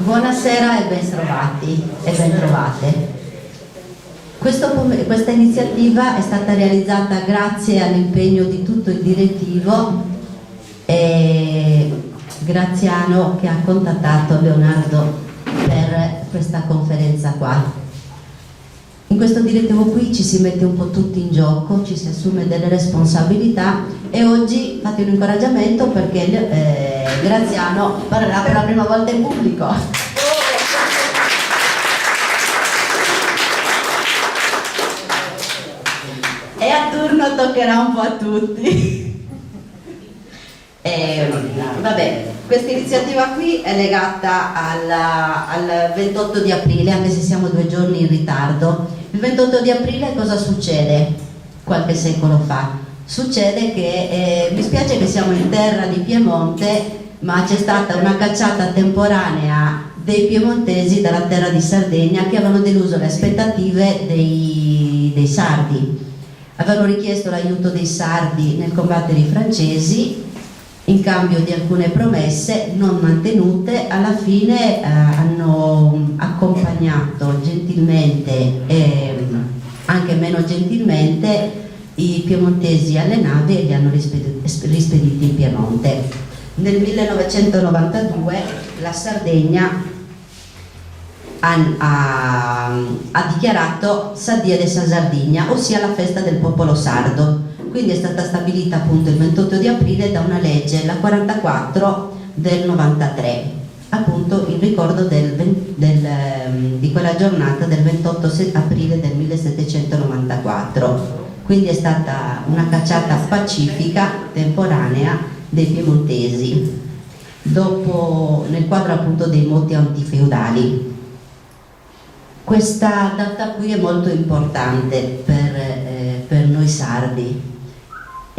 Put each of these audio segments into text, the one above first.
Buonasera e ben trovati e ben trovate. Questa iniziativa è stata realizzata grazie all'impegno di tutto il direttivo e Graziano che ha contattato Leonardo per questa conferenza qua. In questo direttivo qui ci si mette un po' tutti in gioco, ci si assume delle responsabilità e oggi fate un incoraggiamento perché Graziano parlerà per la prima volta in pubblico. E a turno toccherà un po' a tutti. Vabbè, questa iniziativa qui è legata al 28 di aprile, anche se siamo 2 giorni in ritardo. Il 28 di aprile cosa succede? Qualche secolo fa. Succede che, mi spiace che siamo in terra di Piemonte, ma c'è stata una cacciata temporanea dei piemontesi dalla terra di Sardegna che avevano deluso le aspettative dei sardi. Avevano richiesto l'aiuto dei sardi nel combattere i francesi in cambio di alcune promesse non mantenute. Alla fine hanno accompagnato gentilmente e anche meno gentilmente i piemontesi alle navi e li hanno rispediti in Piemonte. Nel 1992 la Sardegna ha dichiarato Sadia de Sa Sardigna, ossia la festa del popolo sardo. Quindi è stata stabilita appunto il 28 di aprile da una legge, la 44 del 93, appunto in ricordo di quella giornata del 28 aprile del 1794. Quindi è stata una cacciata pacifica temporanea dei piemontesi, dopo nel quadro appunto dei moti antifeudali. Questa data qui è molto importante per noi sardi.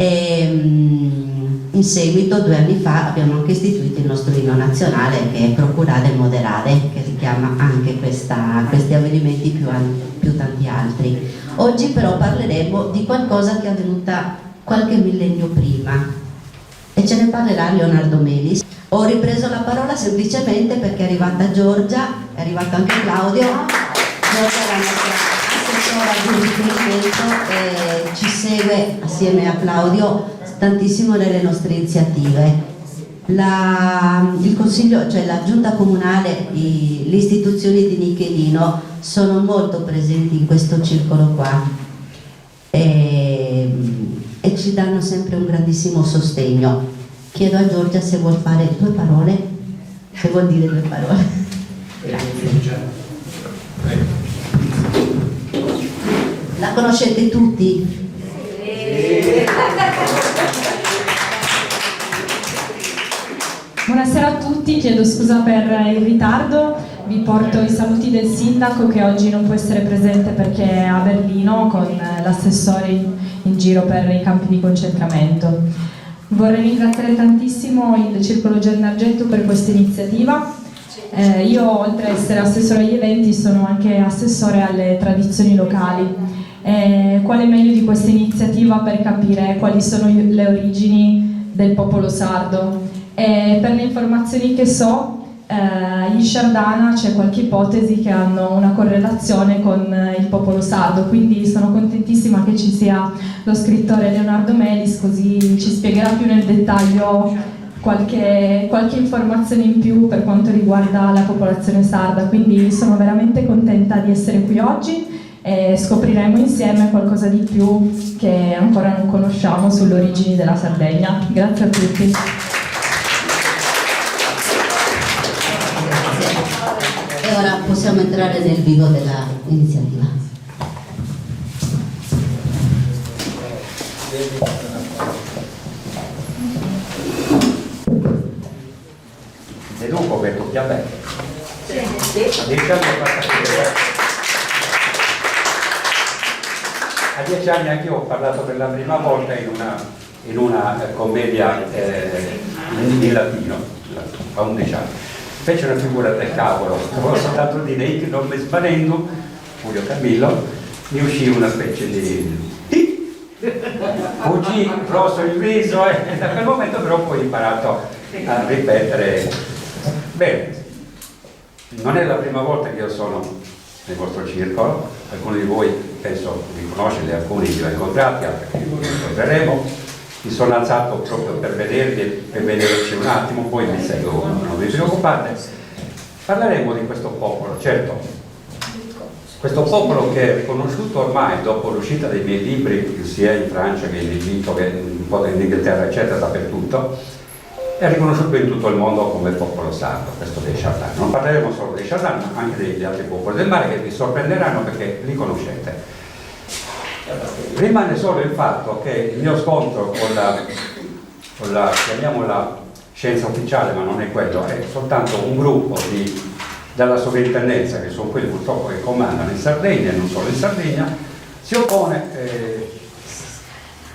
E in seguito 2 anni fa abbiamo anche istituito il nostro inno nazionale che è Procurare e Moderare, che richiama anche questi avvenimenti più tanti altri. Oggi però parleremo di qualcosa che è avvenuta qualche millennio prima e ce ne parlerà Leonardo Melis. Ho ripreso la parola semplicemente perché è arrivata Giorgia, è arrivato anche Claudio. Giorgia è la nostra assessora di riferimento e ci segue assieme a Claudio tantissimo nelle nostre iniziative. Il consiglio, cioè la giunta comunale, le istituzioni di Nichelino sono molto presenti in questo circolo qua e ci danno sempre un grandissimo sostegno. Chiedo a Giorgia se vuol fare 2 parole, se vuol dire 2 parole. Grazie. La conoscete tutti? Buonasera a tutti, chiedo scusa per il ritardo, vi porto i saluti del sindaco che oggi non può essere presente perché è a Berlino con l'assessore in giro per i campi di concentramento. Vorrei ringraziare tantissimo il Circolo Gennargetto per questa iniziativa. Io oltre ad essere assessore agli eventi sono anche assessore alle tradizioni locali. Quale meglio di questa iniziativa per capire quali sono le origini del popolo sardo? Per le informazioni che so, in Sciardana c'è qualche ipotesi che hanno una correlazione con il popolo sardo, quindi sono contentissima che ci sia lo scrittore Leonardo Melis, così ci spiegherà più nel dettaglio qualche informazione in più per quanto riguarda la popolazione sarda. Quindi sono veramente contenta di essere qui oggi e scopriremo insieme qualcosa di più che ancora non conosciamo sulle origini della Sardegna. Grazie a tutti. E ora possiamo entrare nel vivo dell'iniziativa. Deduco che tutti a me. A 10 anni anche io ho parlato per la prima volta in una commedia in latino, a 11 anni. Fece una figura del cavolo, avevo soltanto dire che non mi svanendo, Julio Camillo, mi uscì una specie di fuggì, rosso il viso e da quel momento però poi ho imparato a ripetere. Bene, Non è la prima volta che io sono nel vostro circolo, alcuni di voi penso li conoscete, alcuni li ho incontrati, altri li incontreremo. Mi sono alzato proprio per vedervi, per vederci un attimo, poi mi seguo, non vi preoccupate. Parleremo di questo popolo, certo, questo popolo che è riconosciuto ormai dopo l'uscita dei miei libri, sia in Francia che in Egitto, che un po' in Inghilterra, eccetera, dappertutto, è riconosciuto in tutto il mondo come popolo sardo, questo dei Chardin. Non parleremo solo dei Chardin, ma anche degli altri popoli del mare che vi sorprenderanno perché li conoscete. Rimane solo il fatto che il mio scontro con la chiamiamola scienza ufficiale, ma non è quello, è soltanto un gruppo dalla sovrintendenza, che sono quelli purtroppo che comandano in Sardegna e non solo in Sardegna, si oppone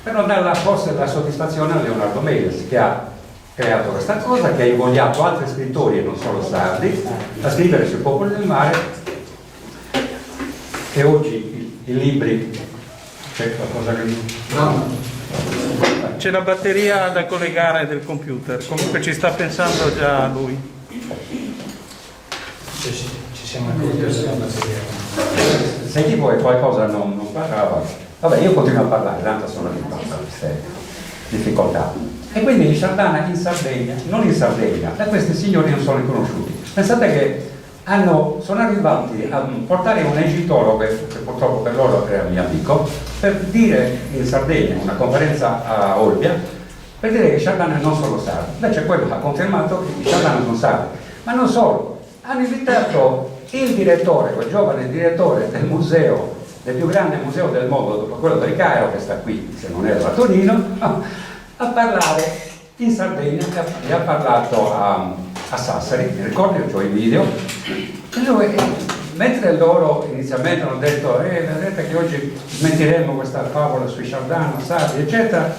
per non dare forse la soddisfazione a Leonardo Melis, che ha creato questa cosa, che ha invogliato altri scrittori e non solo sardi a scrivere sui popoli del mare, e oggi i libri. C'è qualcosa che... No. C'è la batteria da collegare del computer, comunque ci sta pensando già lui. Ci siamo accorti della batteria. Sentivo che qualcosa non parlava. Vabbè, io continuo a parlare, tanto sono abituato a queste difficoltà. E quindi i Chardin in Sardegna, non in Sardegna, da questi signori non sono riconosciuti. Pensate che sono arrivati a portare un egittologo, che purtroppo per loro era mio amico, per dire in Sardegna, una conferenza a Olbia, per dire che i Chardin non sono sardi. Invece quello ha confermato che i Chardin sono sardi. Ma non solo, hanno invitato il direttore, quel giovane direttore del museo, del più grande museo del mondo, dopo quello del Cairo, che sta qui, se non era a Torino, a parlare in Sardegna, e ha parlato a Sassari, mi ricordo, io ho i video, e lui, mentre loro inizialmente hanno detto vedete che oggi smentiremo questa favola sui Chardin, sardi, eccetera,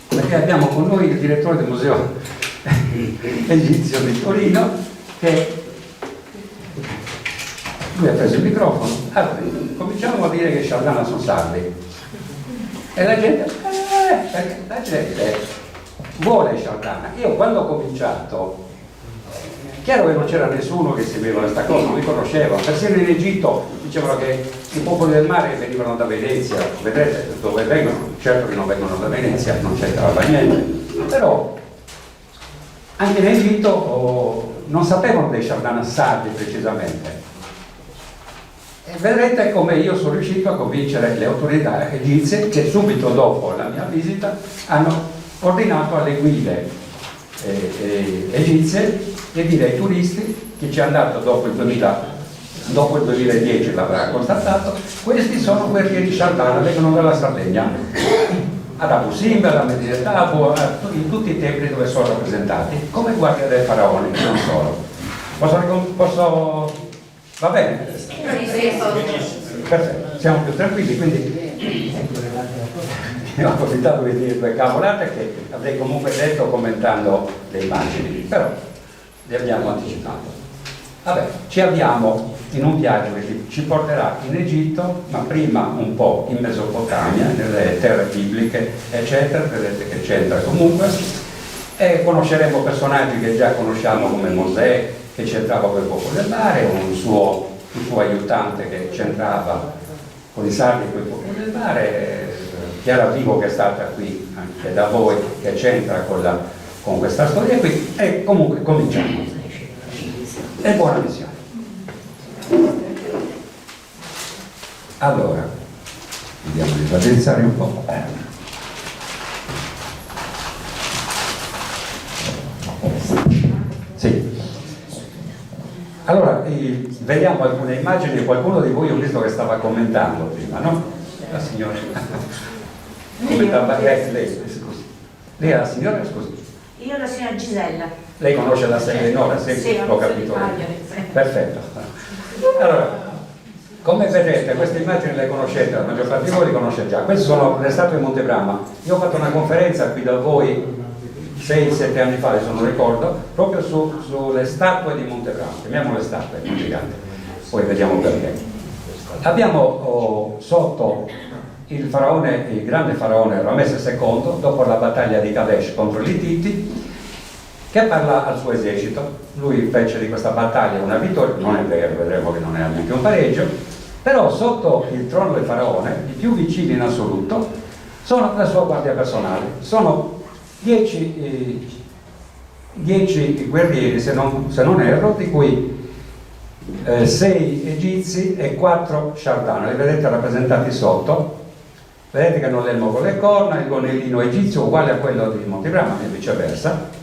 perché abbiamo con noi il direttore del museo egizio di Torino, che lui ha preso il microfono, allora cominciamo a dire che i Chardin sono sardi, e la gente vuole i Chardin. Io quando ho cominciato, chiaro che non c'era nessuno che seguiva questa cosa, non li conosceva, persino in Egitto dicevano che i popoli del mare venivano da Venezia, vedete dove vengono, certo che non vengono da Venezia, non c'entrava niente, però anche in Egitto non sapevano dei Chardin sardi precisamente. E vedrete come io sono riuscito a convincere le autorità egizie, che subito dopo la mia visita hanno ordinato alle guide egizie di dire ai turisti, che ci è andato dopo il 2010 l'avrà constatato, questi sono guerrieri Chardin, vengono dalla Sardegna, ad Abu Simbel, a Medinet Abu, in tutti i templi dove sono rappresentati, come guardia del faraone, non solo. Posso... Va bene? Perfetto, siamo più tranquilli, quindi ho approfittato di dire due cavolate che avrei comunque detto commentando le immagini, però le abbiamo anticipato. Vabbè, ci abbiamo in un viaggio che ci porterà in Egitto, ma prima un po' in Mesopotamia, nelle terre bibliche, eccetera, vedete che c'entra comunque, e conosceremo personaggi che già conosciamo come Mosè, che c'entrava con il popolo del mare, un suo aiutante che c'entrava con i sardi e con il popolo del mare, Chiara Vivo che è stata qui anche da voi, che c'entra con questa storia qui, e comunque cominciamo. E buona missione. Allora, vediamo di raddrizzare un po'. Sì. Allora, vediamo alcune immagini. Qualcuno di voi ho visto che stava commentando prima, no? La signora. Commentava lei, scusi. Lei è la signora, scusi? Io la signora Gisella. Lei conosce la Serenora, sì, l'ho capito. Perfetto. Allora, come vedete, queste immagini le conoscete, la maggior parte di voi le conosce già. Queste sono le statue di Montebrama. Io ho fatto una conferenza qui da voi 6-7 anni fa, adesso non ricordo, proprio sulle statue di Montebrama. Chiamiamole statue, non giganti. Poi vediamo perché. Abbiamo sotto il grande faraone Ramesse II, dopo la battaglia di Kadesh contro gli Ittiti, che parla al suo esercito. Lui fece di questa battaglia una vittoria, non è vero, vedremo che non era neanche un pareggio, però sotto il trono del faraone, i più vicini in assoluto, sono la sua guardia personale. Sono 10 guerrieri, se non erro, di cui 6 egizi e 4 Shardana. Li vedete rappresentati sotto. Vedete che hanno l'elmo con le corna, il gonnellino egizio uguale a quello di Monte Brahman e viceversa,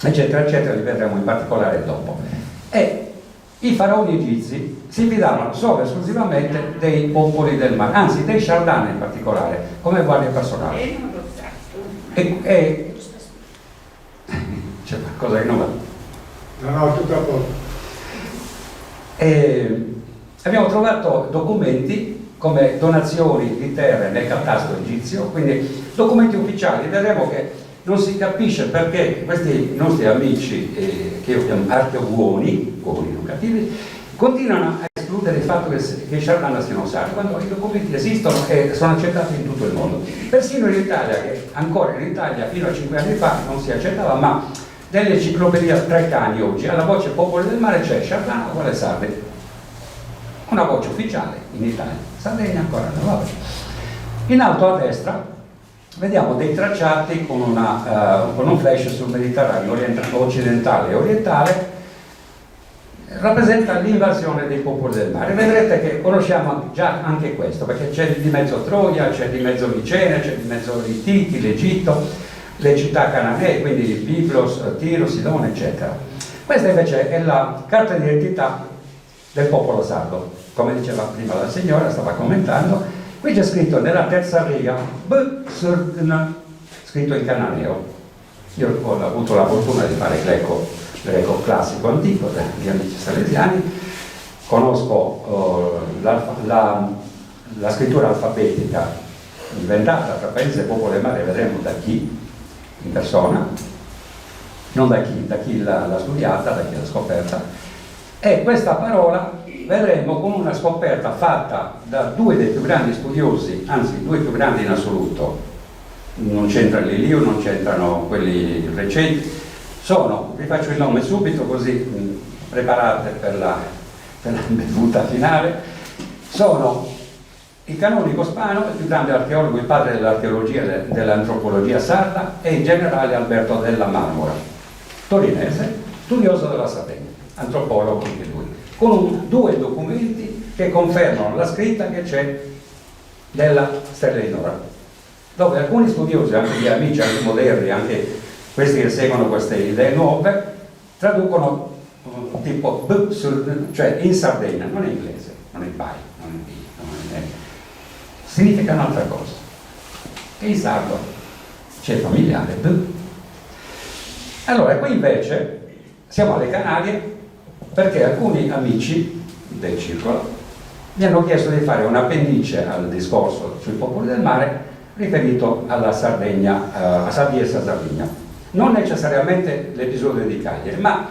eccetera, eccetera, li vedremo in particolare dopo. E i faraoni egizi si fidavano solo e esclusivamente dei popoli del mare, anzi dei Shardana in particolare, come guardia personale. C'è qualcosa che non va? No, tutto a posto. Abbiamo trovato documenti come donazioni di terre nel catasto egizio, quindi documenti ufficiali. Vedremo che non si capisce perché questi nostri amici, che io chiamo archebuoni, buoni non cattivi, continuano a escludere il fatto che i Shardana siano sardi, quando i documenti esistono e sono accettati in tutto il mondo. Persino in Italia, che ancora in Italia fino a 5 anni fa non si accettava, ma nell'enciclopedia Treccani oggi, alla voce popoli del mare c'è Shardana uguale sardi. Una voce ufficiale in Italia, Sardegna ancora no, vabbè. In alto a destra vediamo dei tracciati con un flash sul Mediterraneo occidentale e orientale, rappresenta l'invasione dei popoli del mare. Vedrete che conosciamo già anche questo, perché c'è di mezzo Troia, c'è di mezzo Micene, c'è di mezzo i Titi, l'Egitto, le città cananee, quindi Biblos, Tiro, Sidone, eccetera. Questa invece è la carta di identità del popolo sardo, come diceva prima la signora, stava commentando. Qui c'è scritto nella terza riga B-Surdna, scritto in cananeo. Io ho avuto la fortuna di fare greco classico antico dagli amici salesiani, conosco la scrittura alfabetica inventata tra paese e popolo del mare, vedremo da chi in persona, non da chi l'ha studiata, da chi l'ha scoperta. E questa parola vedremo con una scoperta fatta da 2 dei più grandi studiosi, anzi 2 più grandi in assoluto, non c'entra l'Iliu, non c'entrano quelli recenti, vi faccio il nome subito così preparate per la bevuta finale, sono il canonico Spano, il più grande archeologo, il padre dell'archeologia e dell'antropologia sarda, e il generale Alberto della Marmora, torinese, studioso della Sardegna, antropologo anche lui, con 2 documenti che confermano la scritta che c'è della Stella di Nora, dove alcuni studiosi, anche gli amici, anche moderni, anche questi che seguono queste idee nuove, traducono tipo cioè in Sardegna, non in inglese, non in pai, non in pi, non in significa un'altra cosa. E in sardo c'è il familiare B. Allora, qui invece siamo alle Canarie, perché alcuni amici del circolo mi hanno chiesto di fare un appendice al discorso sui popoli del mare riferito alla Sardegna, a Sapienza Sardegna. Non necessariamente l'episodio di Cagliari, ma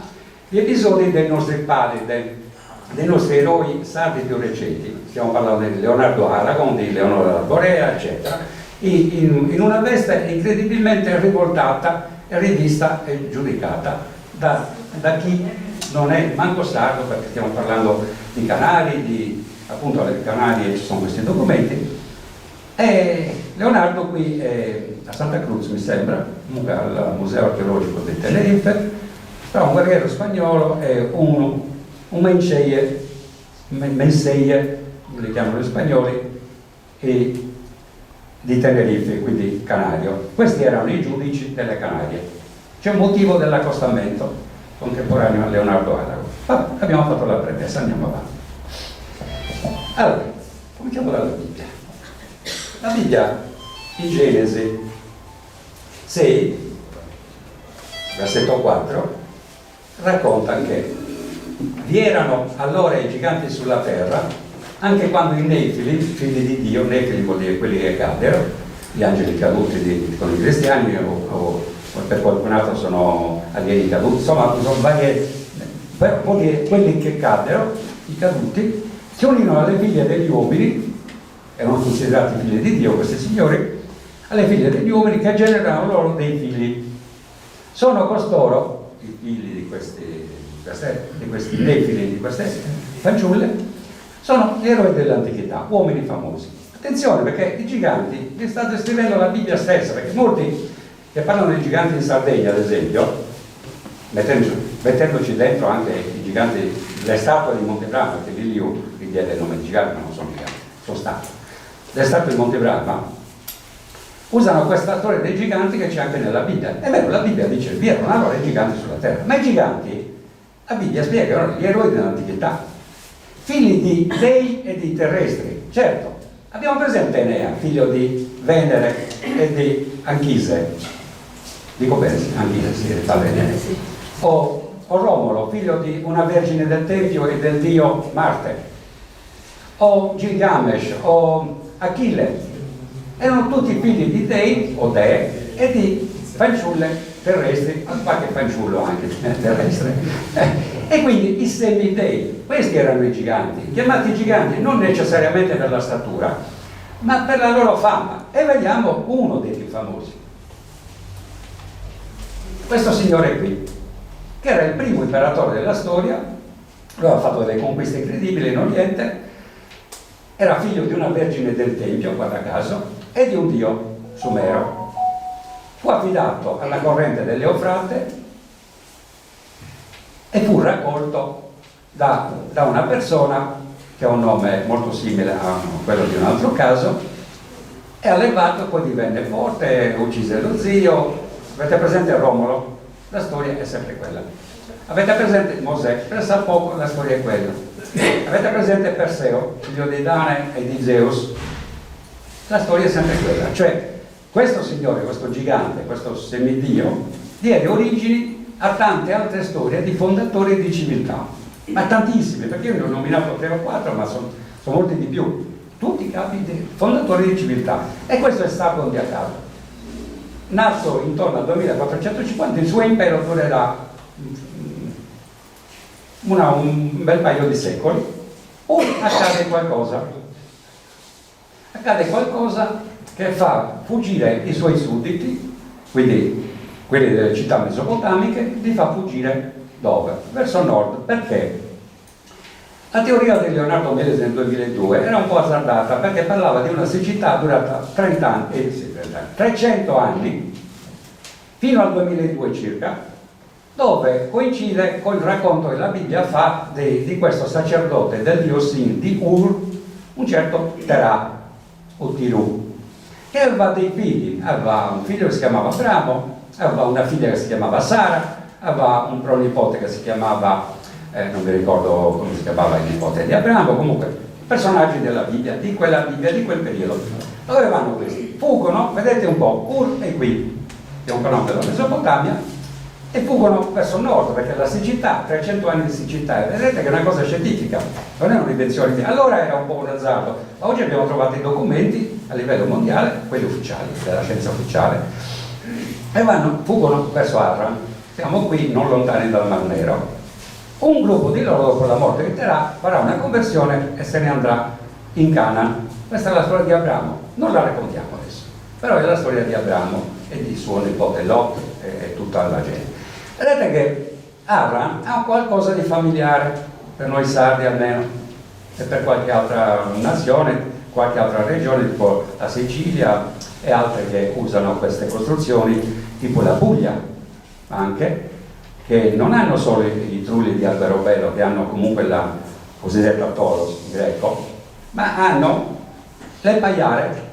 gli episodi dei nostri padri, dei nostri eroi sardi più recenti. Stiamo parlando di Leonardo Aragon, di Leonora Borea, eccetera, in una veste incredibilmente rivoltata, rivista e giudicata da chi non è manco sardo, perché stiamo parlando di Canari, appunto alle Canarie ci sono questi documenti. E Leonardo qui a Santa Cruz, mi sembra, al Museo Archeologico di Tenerife, però un guerriero spagnolo e un menseie, li chiamano gli spagnoli, e di Tenerife, quindi Canario. Questi erano i giudici delle Canarie. C'è un motivo dell'accostamento contemporaneo a Leonardo Aragon. Vabbè, abbiamo fatto la premessa, andiamo avanti. Allora, cominciamo dalla Bibbia. La Bibbia in Genesi 6, versetto 4, racconta che vi erano allora i giganti sulla terra, anche quando i Nefili, figli di Dio, Nefili vuol dire quelli che caddero, gli angeli caduti con i cristiani o per qualcun altro sono alieni caduti, insomma sono varie, vuol dire quelli che caddero, i caduti, si unirono alle figlie degli uomini, erano considerati figli di Dio questi signori, alle figlie degli uomini che generarono loro dei figli. Sono costoro i figli di questi nefili, di queste fanciulle, sono gli eroi dell'antichità, uomini famosi. Attenzione, perché i giganti li sta descrivendo la Bibbia stessa, perché molti che parlano di giganti in Sardegna, ad esempio, mettendoci dentro anche i giganti, le statue di Montebrama, che Liliu gli diede il nome di giganti, ma non sono giganti, sono statue. Le statue di Montebrama usano questa storia dei giganti che c'è anche nella Bibbia. È vero, la Bibbia dice vi erano allora i giganti sulla terra, ma i giganti, la Bibbia spiega, erano gli eroi dell'antichità, figli di dei e di terrestri. Certo, abbiamo presente Enea, figlio di Venere e di Anchise, dico bene, Anchise si fa bene, o Romolo, figlio di una vergine del Tempio e del dio Marte, o Gilgamesh, o Achille. Erano tutti figli di dei o dee e di fanciulle terrestri, qualche fanciullo anche terrestre. E quindi i semidei, questi erano i giganti, chiamati giganti non necessariamente per la statura, ma per la loro fama. E vediamo uno dei più famosi. Questo signore qui, che era il primo imperatore della storia, aveva fatto delle conquiste incredibili in Oriente, era figlio di una vergine del Tempio, guarda caso, e di un dio sumero. Fu affidato alla corrente dell'Eufrate e fu raccolto da una persona che ha un nome molto simile a quello di un altro caso, e allevato, poi divenne forte, uccise lo zio. Avete presente Romolo? La storia è sempre quella. Avete presente Mosè? Pensa poco, la storia è quella. Avete presente Perseo, figlio di Dane e di Zeus? La storia è sempre quella. Cioè, questo signore, questo gigante, questo semidio, diede origini a tante altre storie di fondatori di civiltà, ma tantissime, perché io ne ho nominato 3 o 4, ma sono molti di più, tutti capi di fondatori di civiltà. E questo è stato un di a caso. Nato intorno al 2450, il suo impero durerà un bel paio di secoli, o accade qualcosa che fa fuggire i suoi sudditi, quindi quelli delle città mesopotamiche, li fa fuggire dove? Verso nord. Perché? La teoria di Leonardo Meles nel 2002 era un po' azzardata, perché parlava di una siccità durata 300 anni, fino al 2002 circa, dove coincide con il racconto che la Bibbia fa di questo sacerdote del dio Sin di Ur, un certo Terà o Tirù, che aveva dei figli. Aveva un figlio che si chiamava Abramo, aveva una figlia che si chiamava Sara, aveva un pronipote che si chiamava non mi ricordo come si chiamava il nipote di Abramo. Comunque personaggi della Bibbia, di quella Bibbia, di quel periodo. Dove vanno questi? Fuggono, vedete un po', Ur è qui, che è un nome della Mesopotamia, e fuggono verso nord, perché la siccità, 300 anni di siccità, vedete che è una cosa scientifica, non è un'invenzione mia. Allora era un po' un azzardo, ma oggi abbiamo trovato i documenti a livello mondiale, quelli ufficiali, della scienza ufficiale, e fuggono verso Arran. Siamo qui, non lontani dal Mar Nero. Un gruppo di loro, dopo la morte di Terà, farà una conversione e se ne andrà in Canaan. Questa è la storia di Abramo, non la raccontiamo adesso, però è la storia di Abramo e di suo nipote Lot e tutta la gente. Vedete che Arran ha qualcosa di familiare, per noi sardi almeno, e per qualche altra nazione, qualche altra regione, tipo la Sicilia e altre che usano queste costruzioni, tipo la Puglia, anche, che non hanno solo i trulli di Alberobello, che hanno comunque la cosiddetta toros greco, ma hanno le paiare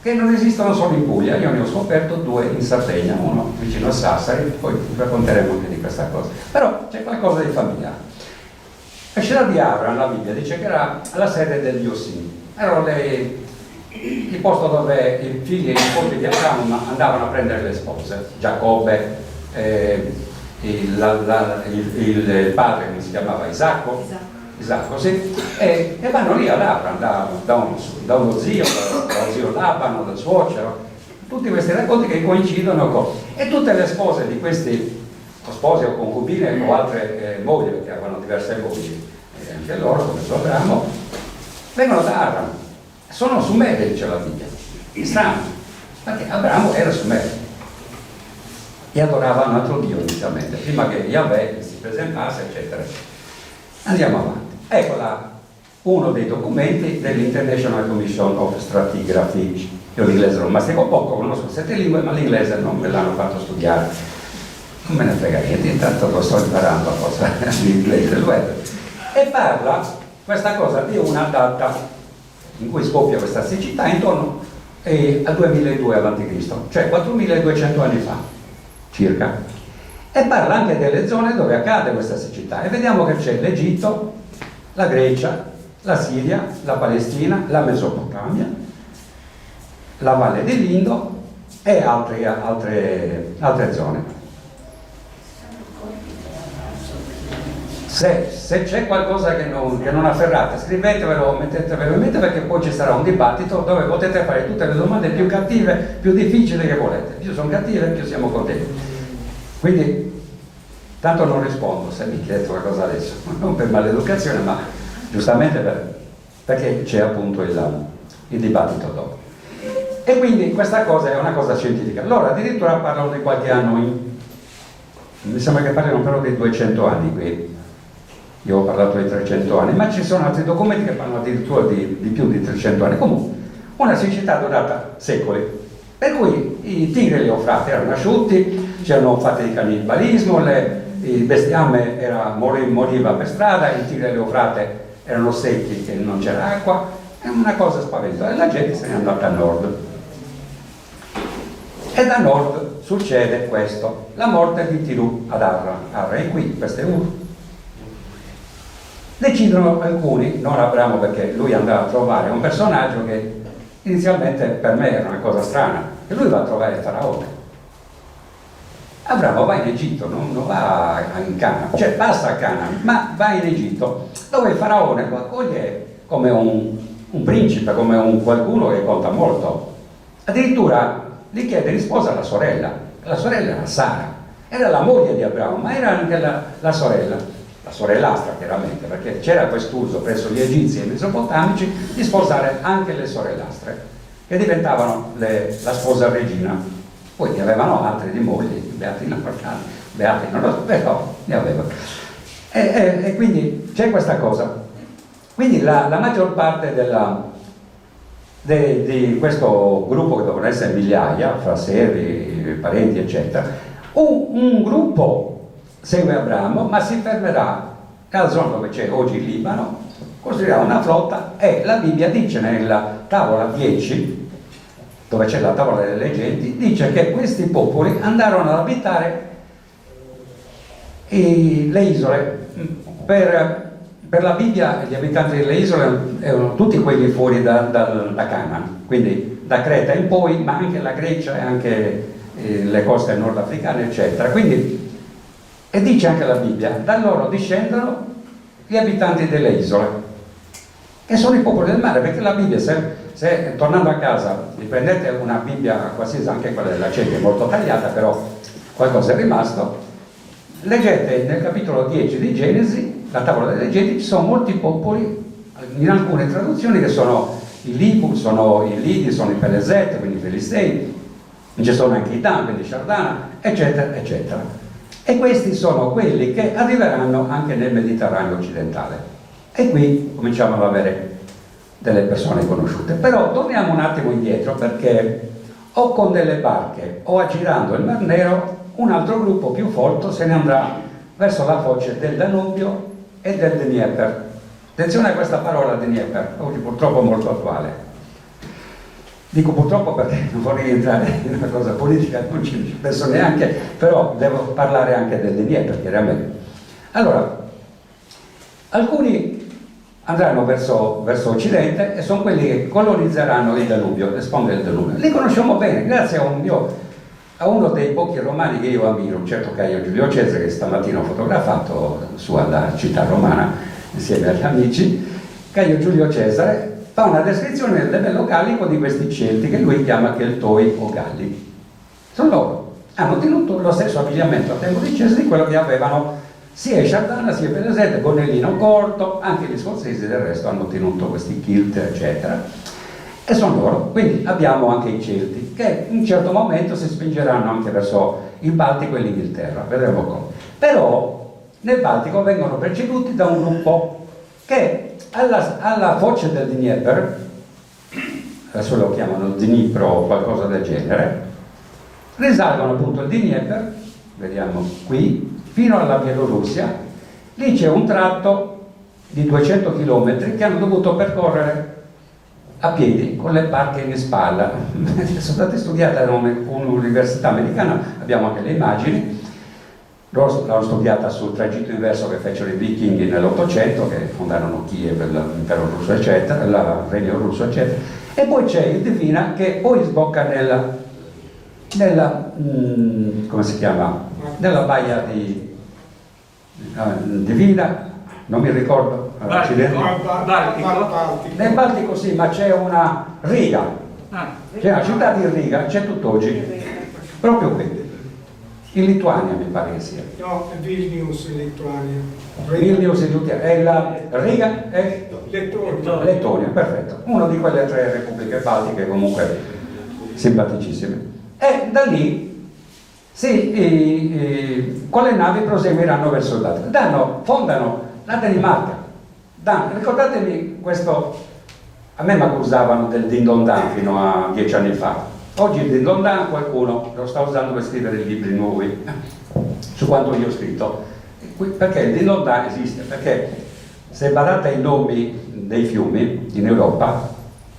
che non esistono solo in Puglia. Io ne ho scoperto 2 in Sardegna, uno vicino a Sassari, poi racconteremo anche di questa cosa. Però c'è qualcosa di familiare. La scena di Abram, la Bibbia dice che era la sede del dio Sin. Era il posto dove i figli e i nipoti di Abramo andavano a prendere le spose. Giacobbe, il padre che si chiamava Isacco, sì, e vanno lì ad Abram da uno zio, dallo zio Labano, dal suocero, tutti questi racconti che coincidono con, e tutte le spose di questi, o spose o concubine o altre mogli, perché avevano diverse mogli, anche loro, come su Abramo, vengono da Abram, sono sumeri, dice la Bibbia. Strano, perché Abramo era sumero. e adorava un altro dio inizialmente, prima che Yahweh si presentasse, eccetera. Andiamo avanti. Ecco uno dei documenti dell'International Commission of Stratigraphy. Io l'inglese lo mastico poco, conosco 7 lingue, ma l'inglese non me l'hanno fatto studiare. Non me ne frega niente, intanto lo sto imparando a forza di inglese del web. E parla questa cosa di una data in cui scoppia questa siccità intorno al 2002 a.C., cioè 4200 anni fa circa, e parla anche delle zone dove accade questa siccità, e vediamo che c'è l'Egitto, la Grecia, la Siria, la Palestina, la Mesopotamia, la Valle dell'Indo e altre zone. Se c'è qualcosa che non afferrate, scrivetevelo, mettetevelo in mente, perché poi ci sarà un dibattito dove potete fare tutte le domande più cattive, più difficili che volete. Più sono cattive, più siamo contenti. Quindi, tanto non rispondo se mi chiedete qualcosa adesso, non per maleducazione, ma giustamente perché c'è appunto il dibattito dopo. E quindi questa cosa è una cosa scientifica. Loro addirittura parlano di qualche anno mi sembra che parlino però di 200 anni qui. Io ho parlato di 300 anni, ma ci sono altri documenti che parlano addirittura di più di 300 anni. Comunque, una siccità durata secoli, per cui i tigri e gli eufrati erano asciutti, c'erano fatti di cannibalismo, il bestiame moriva per strada, i tigri e le eufrate erano secchi, che non c'era acqua, è una cosa spaventosa, e la gente se n'è andata a nord. E da nord succede questo, la morte di Tiru ad Arra. Arra è qui, questo è Ur. Decidono alcuni, non Abramo perché lui andava a trovare un personaggio che inizialmente per me era una cosa strana, e lui va a trovare il faraone. Abramo va in Egitto, non va in Canaan, cioè passa a Canaan, ma va in Egitto, dove il faraone lo accoglie come un principe, come qualcuno che conta molto. Addirittura gli chiede di sposa la sorella era Sara, era la moglie di Abramo, ma era anche la sorellastra chiaramente, perché c'era quest'uso presso gli egizi e i mesopotamici di sposare anche le sorellastre, che diventavano la sposa regina. Poi ne avevano altre di mogli, beati non lo so, però ne avevano. E quindi c'è questa cosa. Quindi la maggior parte di questo gruppo, che devono essere migliaia, fra servi, parenti, eccetera, un gruppo segue Abramo, ma si fermerà nella zona dove c'è oggi il Libano, costruirà una flotta, e la Bibbia dice nella tavola 10, dove c'è la tavola delle leggenti, dice che questi popoli andarono ad abitare le isole. Per la Bibbia gli abitanti delle isole erano tutti quelli fuori da Canaan, quindi da Creta in poi, ma anche la Grecia e anche le coste nordafricane, eccetera. Quindi, e dice anche la Bibbia, da loro discendono gli abitanti delle isole, che sono i popoli del mare, perché la Bibbia, se tornando a casa vi prendete una Bibbia qualsiasi, anche quella della CEI, è molto tagliata, però qualcosa è rimasto, leggete nel capitolo 10 di Genesi, la tavola delle leggenti, ci sono molti popoli, in alcune traduzioni, che sono i Lipu, sono i Lidi, sono i Pelezet, quindi i Filistei, ci sono anche i Dan, quindi Shardana, eccetera, eccetera. E questi sono quelli che arriveranno anche nel Mediterraneo occidentale. E qui cominciamo ad avere delle persone conosciute. Però torniamo un attimo indietro, perché o con delle barche o aggirando il Mar Nero, un altro gruppo più folto se ne andrà verso la foce del Danubio e del Dnieper. Attenzione a questa parola Dnieper, oggi purtroppo molto attuale. Dico purtroppo perché non vorrei entrare in una cosa politica, non ci penso neanche, però devo parlare anche del Dnieper, chiaramente. Allora, alcuni andranno verso occidente e sono quelli che colonizzeranno il Danubio, le sponde del Danubio. Li conosciamo bene, grazie a uno dei pochi romani che io ammiro, un certo Caio Giulio Cesare, che stamattina ho fotografato su alla città romana insieme agli amici. Caio Giulio Cesare fa una descrizione del livello gallico di questi Celti, che lui chiama Cheltoi o Galli. Sono loro, hanno tenuto lo stesso abbigliamento a tempo di Cesare di quello che avevano sia i Shardana sia i Pelezet, gonnellino corto, anche gli scozzesi del resto hanno tenuto questi kilt, eccetera. e sono loro. Quindi abbiamo anche i Celti, che in un certo momento si spingeranno anche verso il Baltico e l'Inghilterra, vedremo come. Però nel Baltico vengono preceduti da un gruppo che alla foce del Dnieper, adesso lo chiamano Dnipro o qualcosa del genere, risalgono appunto il Dnieper, vediamo qui, fino alla Bielorussia. Lì c'è un tratto di 200 km che hanno dovuto percorrere a piedi con le barche in spalla. Sono state studiate da un'università americana, abbiamo anche le immagini. L'hanno studiata sul tragitto inverso che fecero i vichinghi nell'Ottocento, che fondarono Kiev, l'impero russo, eccetera, il regno russo, eccetera. E poi c'è il Divina che poi sbocca come si chiama? Nella baia di Divina, non mi ricordo. Baltico. Nel Baltico sì, ma c'è una Riga. C'è una città di Riga, c'è tutt'oggi. Proprio qui. In Lituania mi pare che sia. No, Vilnius in Lituania. Vilnius in Lituania. E la Riga è Lettonia. Lettonia, perfetto. Una di quelle 3 repubbliche baltiche comunque simpaticissime. E da lì con le navi proseguiranno verso il Baltico. Fondano la Danimarca. Ricordatevi questo, a me mi accusavano del din don dan fino a 10 anni fa. Oggi il din don dan qualcuno lo sta usando per scrivere libri nuovi su quanto io ho scritto. Perché il din don dan esiste? Perché se badate ai nomi dei fiumi in Europa,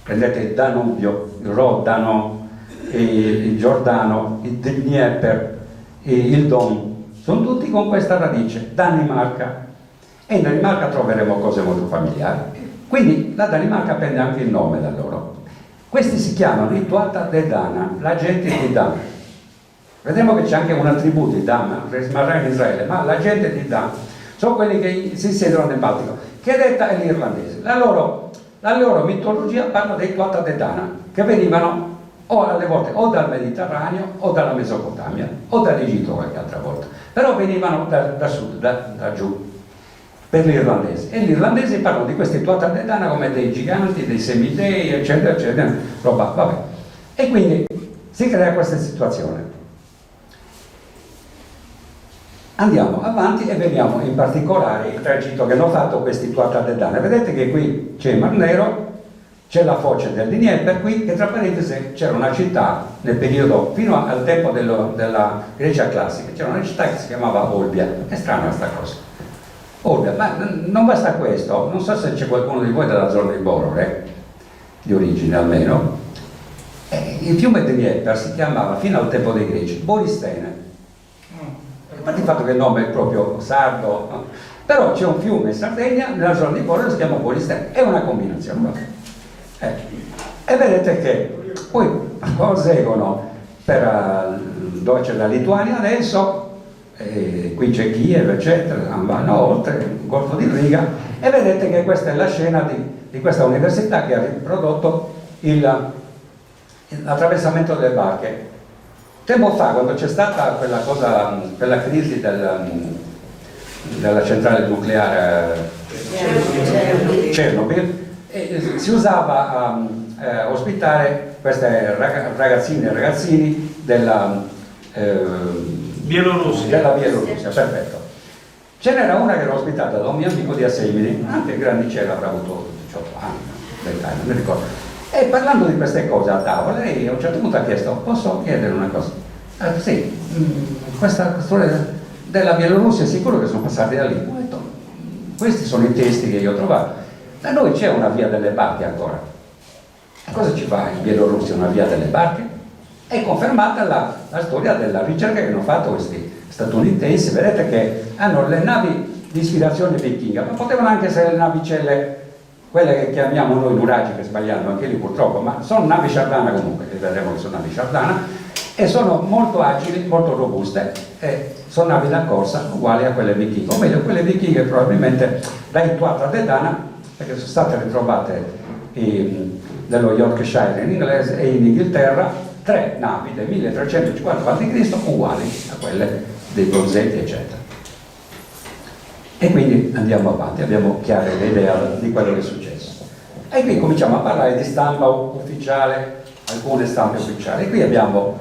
prendete il Danubio, il Rodano, il Giordano, il Dnieper, il Don, sono tutti con questa radice, Danimarca. E in Danimarca troveremo cose molto familiari. Quindi la Danimarca prende anche il nome da loro. Questi si chiamano i Tuatha De Danann, la gente di Dan. Vedremo che c'è anche una tribù di Dan, rimarrà in Israele, ma la gente di Dan sono quelli che si siedono nel Baltico, che detta è l'irlandese. La loro mitologia parla dei Tuatha De Danann, che venivano alle volte o dal Mediterraneo o dalla Mesopotamia o dall'Egitto qualche altra volta, però venivano da sud, da giù, per gli irlandesi. E gli irlandesi parlano di questi Tuatha De Danann come dei giganti, dei semidei, eccetera, eccetera, roba, vabbè. E quindi si crea questa situazione. Andiamo avanti e vediamo in particolare il tragitto che hanno fatto questi Tuatha De Danann. Vedete che qui c'è il Mar Nero, c'è la foce del Dnieper qui, che tra parentesi c'era una città nel periodo, fino al tempo della Grecia classica, c'era una città che si chiamava Olbia. È strana questa cosa. Olbia, ma non basta questo, non so se c'è qualcuno di voi della zona di Borore, di origine almeno, il fiume Dnieper si chiamava fino al tempo dei greci Boristene. A parte il fatto che il nome è proprio sardo, no? Però c'è un fiume in Sardegna, nella zona di Borore si chiama Boristene, è una combinazione. E vedete che poi proseguono dove c'è la Lituania adesso, qui c'è Kiev, eccetera, vanno oltre il Golfo di Riga, e vedete che questa è la scena di questa università che ha riprodotto l'attraversamento delle barche. Tempo fa, quando c'è stata quella crisi della centrale nucleare Chernobyl, si usava a ospitare queste ragazzine e ragazzini della Bielorussia, perfetto. Ce n'era una che era ospitata da un mio amico di Assemini, anche grandicella, avrà avuto 18 anni, 20 anni, non mi ricordo. E parlando di queste cose a tavola, lei a un certo punto ha chiesto: posso chiedere una cosa? Sì, questa storia della Bielorussia è sicuro che sono passati da lì. Ho detto, questi sono i testi che io ho trovato. Da noi c'è una via delle barche ancora. E cosa ci fa in Bielorussia una via delle barche? È confermata la storia della ricerca che hanno fatto questi statunitensi. Vedete che hanno le navi di ispirazione vichinga, ma potevano anche essere le navicelle, quelle che chiamiamo noi nuraghi, che sbagliamo anche lì purtroppo, ma sono navi Sardana comunque, che vedremo che sono navi Sardana, e sono molto agili, molto robuste, e sono navi da corsa uguali a quelle vichinghe, o meglio quelle vichinghe probabilmente dai Tuatha De Danann, perché sono state ritrovate nello Yorkshire in inglese e in Inghilterra 3 navi del 1350 a.C. uguali a quelle dei Bronzetti, eccetera. E quindi andiamo avanti, abbiamo chiara l'idea di quello che è successo. E qui cominciamo a parlare di stampa ufficiale, alcune stampe ufficiali. E qui abbiamo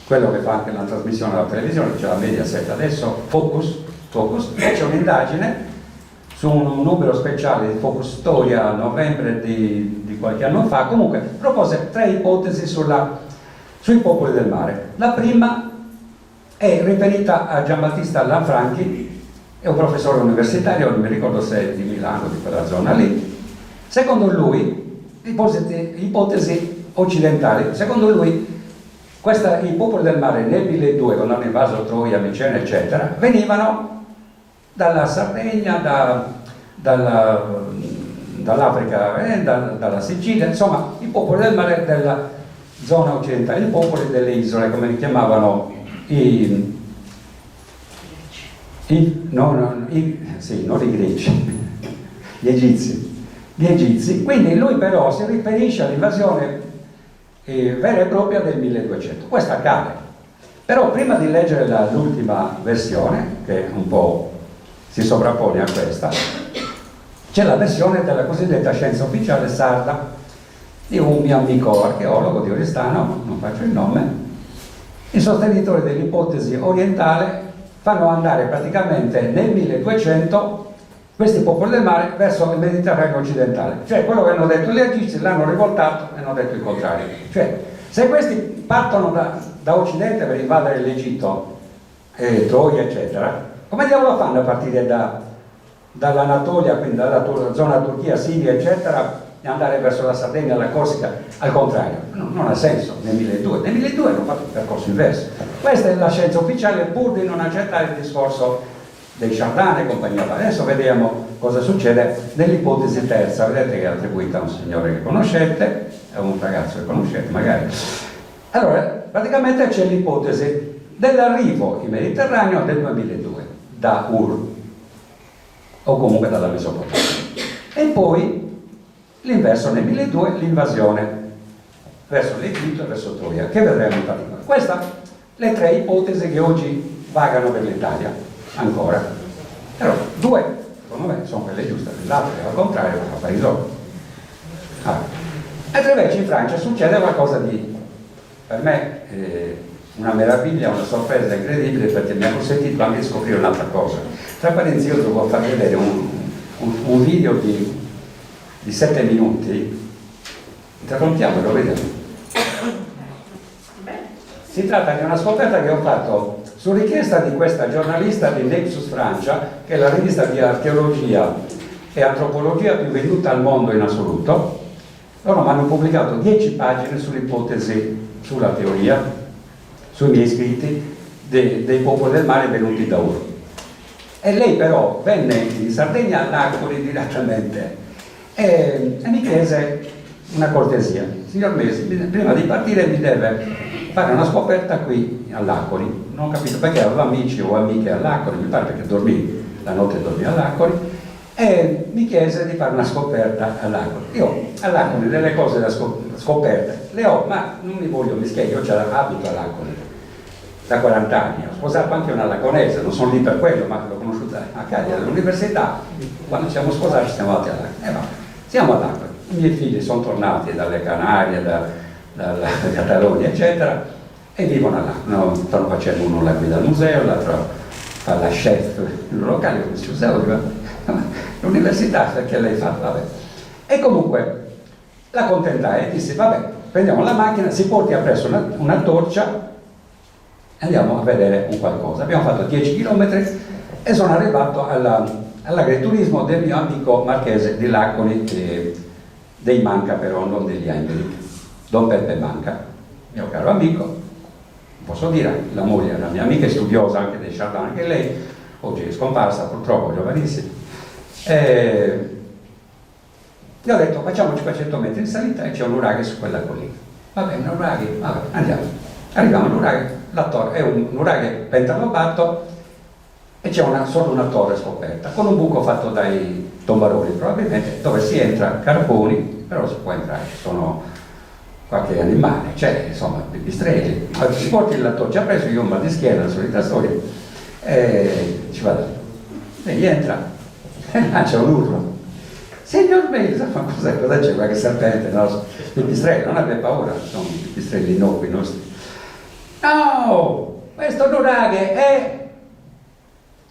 quello che fa anche la trasmissione della televisione, c'è la Mediaset adesso, Focus, e c'è un'indagine su un numero speciale di Focus Storia a novembre di qualche anno fa. Comunque propose 3 ipotesi sui popoli del mare. La prima è riferita a Giambattista Lanfranchi, è un professore universitario, non mi ricordo se è di Milano, di quella zona lì. Secondo lui, ipotesi occidentali, secondo lui i popoli del mare nel 1200, quando hanno invaso Troia, Micene, eccetera, venivano dalla Sardegna, dall'Africa, dalla Sicilia, insomma i popoli del mare della zona occidentale, i popoli delle isole, come li chiamavano non i greci, gli egizi. Quindi lui però si riferisce all'invasione vera e propria del 1200. Questo accade. Però prima di leggere l'ultima versione, che un po' si sovrappone a questa, c'è la versione della cosiddetta scienza ufficiale sarda di un mio amico archeologo di Oristano, non faccio il nome. I sostenitori dell'ipotesi orientale fanno andare praticamente nel 1200 questi popoli del mare verso il Mediterraneo occidentale, cioè quello che hanno detto gli egizi l'hanno rivoltato e hanno detto il contrario. Cioè, se questi partono da occidente per invadere l'Egitto, Troia, eccetera, come diavolo fanno a partire dall'Anatolia, quindi dalla zona Turchia, Siria, eccetera, e andare verso la Sardegna, la Corsica? Al contrario, non ha senso. Nel 1200 hanno fatto il percorso inverso. Questa è la scienza ufficiale, pur di non accettare il discorso dei Chardin e compagnia. Adesso vediamo cosa succede nell'ipotesi terza. Vedete che è attribuita a un signore che conoscete, a un ragazzo che conoscete magari. Allora, praticamente c'è l'ipotesi dell'arrivo in Mediterraneo del 2002 da Ur, o comunque dalla Mesopotamia, e poi l'inverso nel 1200, l'invasione verso l'Egitto e verso Troia, che vedremo in particolare. Queste le 3 ipotesi che oggi vagano per l'Italia ancora, però 2 secondo me sono quelle giuste, l'altra al contrario fa risolvere. Mentre invece in Francia succede qualcosa di, per me, una meraviglia, una sorpresa incredibile, perché mi ha consentito anche di scoprire un'altra cosa. Tra parentesi, io devo far vedere un video di 7 minuti. Interrompiamolo, vediamo. Si tratta di una scoperta che ho fatto su richiesta di questa giornalista di Nexus Francia, che è la rivista di archeologia e antropologia più venduta al mondo in assoluto. Loro mi hanno pubblicato 10 pagine sull'ipotesi, sulla teoria, sui miei scritti dei popoli del mare venuti da Ur. E lei però venne in Sardegna a Lacuri direttamente e mi chiese una cortesia: signor Mesi, prima di partire mi deve fare una scoperta qui a Lacuri. Non ho capito perché, avevo amici o amiche a Lacuri, mi pare, perché la notte dormì a Lacuri, e mi chiese di fare una scoperta a Lacuri. Io a Lacuri delle cose da scoperte le ho, ma non mi voglio mischiare, io abito a Lacuri da 40 anni, ho sposato anche una laconese, non sono lì per quello, ma l'ho conosciuta a Cagliari all'università. Quando ci siamo sposati siamo andati a Lacuri. Siamo a Lacuri, i miei figli sono tornati dalle Canarie, dalla Catalogna, eccetera, e vivono a Lacuri. No, stanno facendo uno la guida al museo, l'altro fa la chef il locale, come si usava l'università, perché lei fa, vabbè. E comunque la contentai e dissi: vabbè, prendiamo la macchina, si porti appresso una torcia e andiamo a vedere un qualcosa. Abbiamo fatto 10 km e sono arrivato all'agriturismo del mio amico marchese di Laconi, dei Manca però, non degli Angeli, Don Peppe Manca, mio caro amico. Posso dire, la moglie era mia amica e studiosa anche dei Chardin, anche lei, oggi è scomparsa purtroppo, giovanissima. Gli ho detto: facciamo 500 metri in salita e c'è un nuraghe su quella collina. Va bene, nuraghe, vabbè, andiamo. Arriviamo al nuraghe, la torre è un nuraghe pentalobato e c'è solo una torre scoperta, con un buco fatto dai tombaroli probabilmente, dove si entra carponi, però si può entrare, ci sono qualche animale, c'è insomma pipistrelli. Si porti la torcia preso, io un mal di schiena, la solita storia, e ci vado. Lei entra e lancia un urlo. Signor Mesa, ma cosa c'è? Qualche serpente? No, pipistrello, non abbia paura, sono i pipistrelli innocui nostri. No, questo nuraghe è...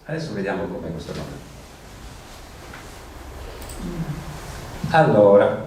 Adesso vediamo com'è questo nome. Allora,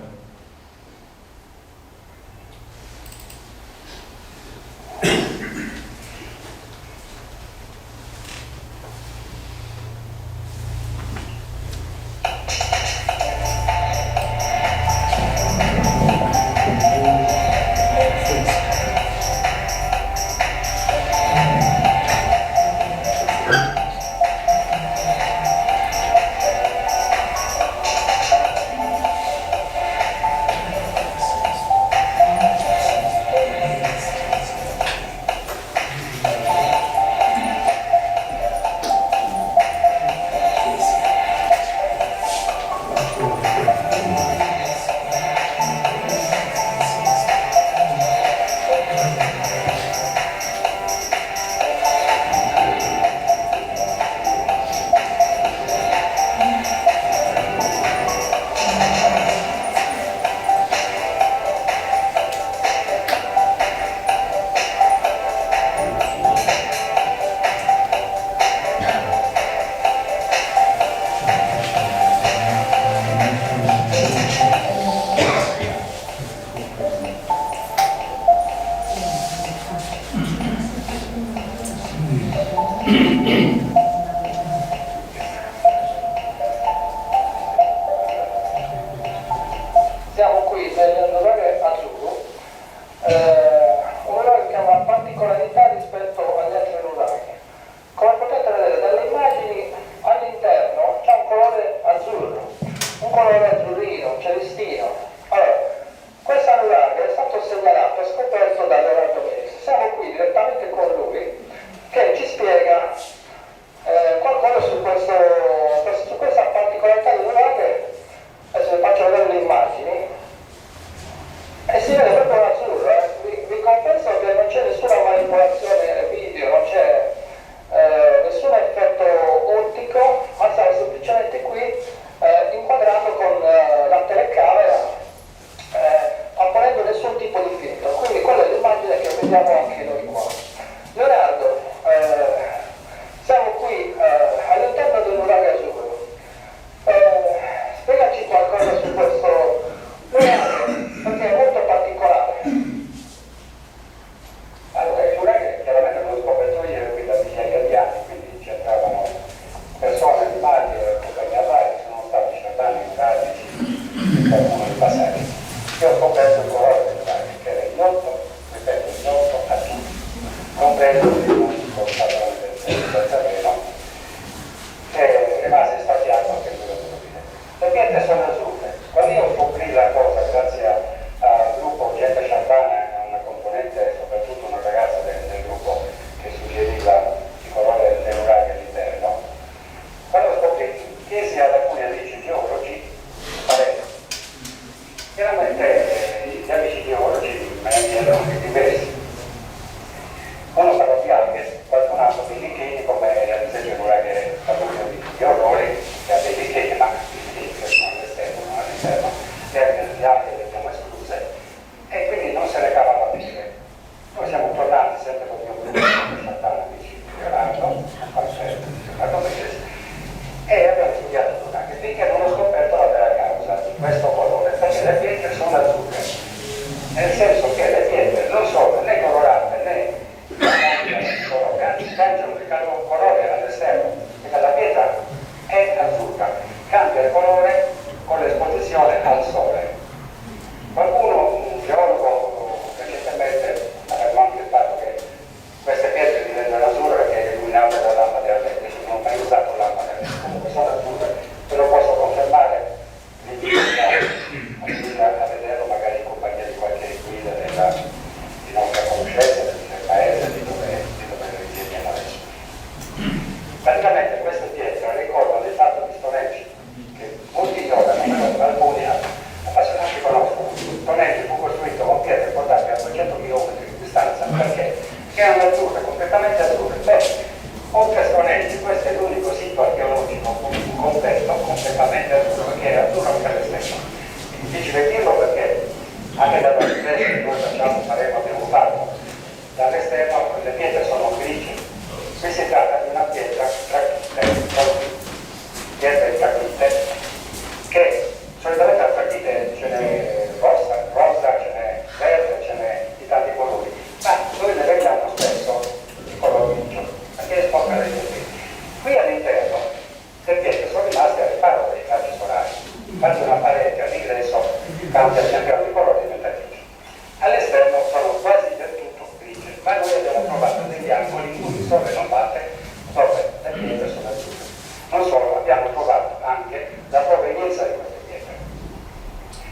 siamo qui nel nuraghe azzurro, un nuraghe che ha una particolarità rispetto agli altri nuraghi. Come potete vedere dalle immagini, all'interno c'è un colore azzurro, un colore azzurrino, celestino. Allora, questo nuraghe è stato segnalato e scoperto da Leonardo Meis. Siamo qui direttamente con lui che ci spiega qualcosa su questa particolarità del nuraghe. Adesso vi faccio vedere le immagini e si vede proprio l'azzurro, vi confesso che non c'è nessuna manipolazione video, non c'è nessun effetto ottico, ma siamo semplicemente qui inquadrato con la telecamera, apponendo nessun tipo di filtro, quindi quella è l'immagine che vediamo anche noi qua. Leonardo, siamo qui all'interno del nuraghe azzurro. Spiegaci qualcosa su questo nuraghe, perché è molto particolare. Allora, il nuraghe chiaramente l'ho scoperto io qui da migliaia di anni, quindi cercavano persone, animali e compagnia vari, sono stati certamente tragici per uno dei passati. Io ho scoperto il colore del nuraghe, che era ignoto, ripeto, ignoto a tutti, compreso il mondo del terreno, che rimase estasiato anche quello che lo vide. Le pietre sono azzurre. Quando io scoprì la cosa, grazie al gruppo Gente Champagne, una componente, soprattutto una ragazza del gruppo che suggeriva il colore del nuraghe all'interno, quando scoprì, chiesi ad alcuni amici geologi parere. Chiaramente gli amici geologi me ne diedero anche diversi. Uno parlò di alghe, qualcun altro di licheni, come ad esempio il nuraghe famoso di orrori, che ha dei licheni, ma i licheni che sono all'esterno, non all'interno, le alghe le abbiamo escluse, e quindi non se ne cavava bene. Noi siamo tornati sempre con il mio gruppo di Sant'Anna, amici di Leonardo, e abbiamo studiato il nuraghe, finché non ho scoperto la vera causa di questo colore, perché le pietre sono azzurre, nel senso che le pietre non sono né colorate né cambiano il colore all'esterno, perché la pietra è azzurra, cambia il colore con l'esposizione al sole. Qualcuno, un geologo recentemente, aveva anche il fatto che queste pietre diventano azzurre perché illuminate da lampade elettriche, non ho mai usato lampade elettriche, comunque sono azzurre, ve lo posso confermare, vi invito a vederlo magari in compagnia di qualche guida di nostra conoscenza del paese, di dove risiedono adesso. Praticamente queste pietre ricordano il fatto di Stonehenge, che molti giovani, alcuni appassionati conoscono. Stonehenge fu costruito con pietre portate a 200 km di distanza, perché erano azzurre, completamente azzurre. Oltre a Stonehenge, questo è l'unico sito archeologico con un contesto completamente azzurro, che è azzurro per sole non batte, dove le pietre sono azzurre. Non solo, abbiamo trovato anche la provenienza di queste pietre,